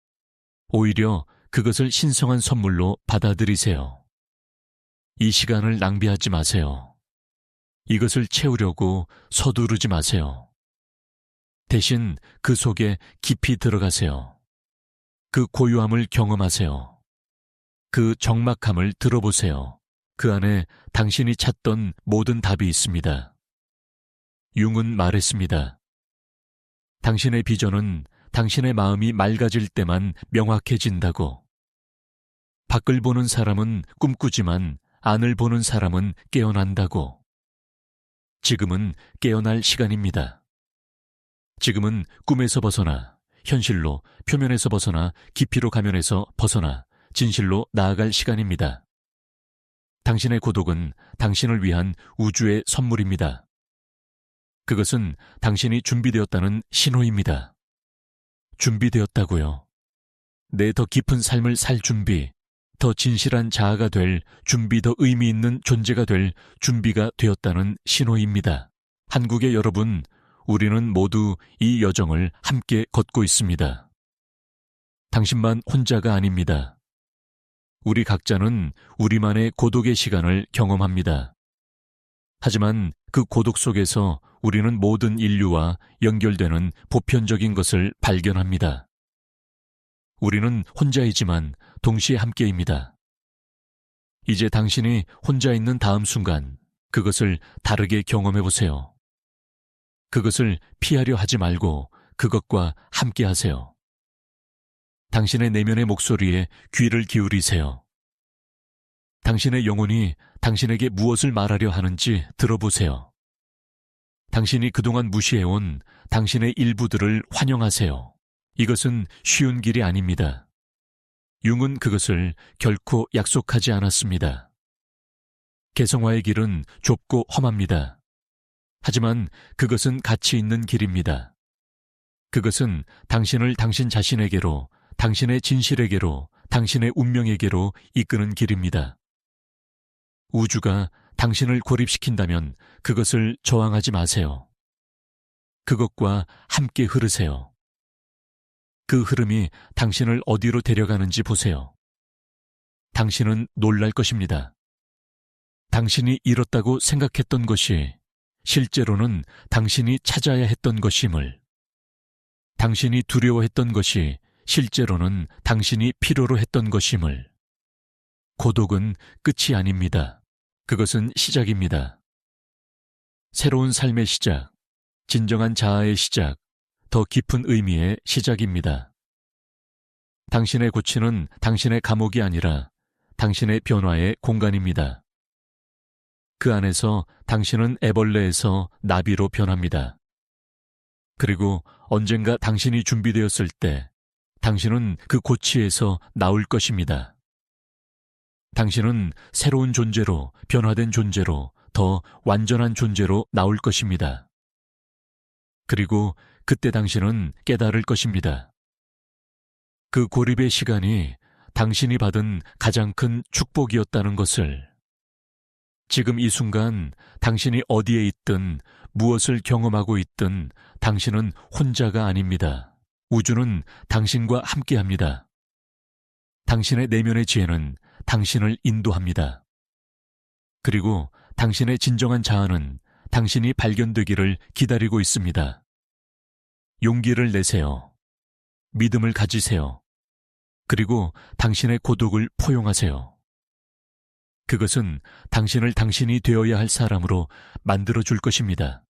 오히려 그것을 신성한 선물로 받아들이세요. 이 시간을 낭비하지 마세요. 이것을 채우려고 서두르지 마세요. 대신 그 속에 깊이 들어가세요. 그 고요함을 경험하세요. 그 적막함을 들어보세요. 그 안에 당신이 찾던 모든 답이 있습니다. 융은 말했습니다. 당신의 비전은 당신의 마음이 맑아질 때만 명확해진다고. 밖을 보는 사람은 꿈꾸지만 안을 보는 사람은 깨어난다고. 지금은 깨어날 시간입니다. 지금은 꿈에서 벗어나 현실로, 표면에서 벗어나 깊이로 가면에서 벗어나 진실로 나아갈 시간입니다. 당신의 고독은 당신을 위한 우주의 선물입니다. 그것은 당신이 준비되었다는 신호입니다. 준비되었다고요. 내 더 깊은 삶을 살 준비, 더 진실한 자아가 될 준비, 더 의미 있는 존재가 될 준비가 되었다는 신호입니다. 한국의 여러분, 우리는 모두 이 여정을 함께 걷고 있습니다. 당신만 혼자가 아닙니다. 우리 각자는 우리만의 고독의 시간을 경험합니다. 하지만 그 고독 속에서 우리는 모든 인류와 연결되는 보편적인 것을 발견합니다. 우리는 혼자이지만 동시에 함께입니다. 이제 당신이 혼자 있는 다음 순간 그것을 다르게 경험해 보세요. 그것을 피하려 하지 말고 그것과 함께 하세요. 당신의 내면의 목소리에 귀를 기울이세요. 당신의 영혼이 당신에게 무엇을 말하려 하는지 들어보세요. 당신이 그동안 무시해온 당신의 일부들을 환영하세요. 이것은 쉬운 길이 아닙니다. 융은 그것을 결코 약속하지 않았습니다. 개성화의 길은 좁고 험합니다. 하지만 그것은 가치 있는 길입니다. 그것은 당신을 당신 자신에게로, 당신의 진실에게로, 당신의 운명에게로 이끄는 길입니다. 우주가 당신을 고립시킨다면 그것을 저항하지 마세요. 그것과 함께 흐르세요. 그 흐름이 당신을 어디로 데려가는지 보세요. 당신은 놀랄 것입니다. 당신이 잃었다고 생각했던 것이 실제로는 당신이 찾아야 했던 것임을, 당신이 두려워했던 것이 실제로는 당신이 필요로 했던 것임을. 고독은 끝이 아닙니다. 그것은 시작입니다. 새로운 삶의 시작, 진정한 자아의 시작, 더 깊은 의미의 시작입니다. 당신의 고치는 당신의 감옥이 아니라 당신의 변화의 공간입니다. 그 안에서 당신은 애벌레에서 나비로 변합니다. 그리고 언젠가 당신이 준비되었을 때 당신은 그 고치에서 나올 것입니다. 당신은 새로운 존재로, 변화된 존재로, 더 완전한 존재로 나올 것입니다. 그리고 그때 당신은 깨달을 것입니다. 그 고립의 시간이 당신이 받은 가장 큰 축복이었다는 것을. 지금 이 순간 당신이 어디에 있든 무엇을 경험하고 있든 당신은 혼자가 아닙니다. 우주는 당신과 함께합니다. 당신의 내면의 지혜는 당신을 인도합니다. 그리고 당신의 진정한 자아는 당신이 발견되기를 기다리고 있습니다. 용기를 내세요. 믿음을 가지세요. 그리고 당신의 고독을 포용하세요. 그것은 당신을 당신이 되어야 할 사람으로 만들어줄 것입니다.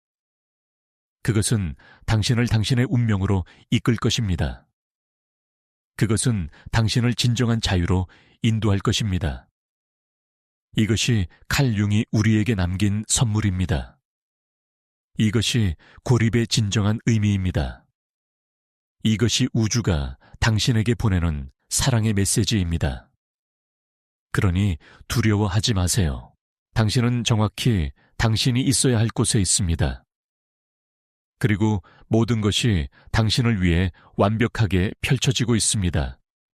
그것은 당신을 당신의 운명으로 이끌 것입니다. 그것은 당신을 진정한 자유로 인도할 것입니다. 이것이 칼 융이 우리에게 남긴 선물입니다. 이것이 고립의 진정한 의미입니다. 이것이 우주가 당신에게 보내는 사랑의 메시지입니다. 그러니 두려워하지 마세요. 당신은 정확히 당신이 있어야 할 곳에 있습니다. 그리고 모든 것이 당신을 위해 완벽하게 펼쳐지고 있습니다.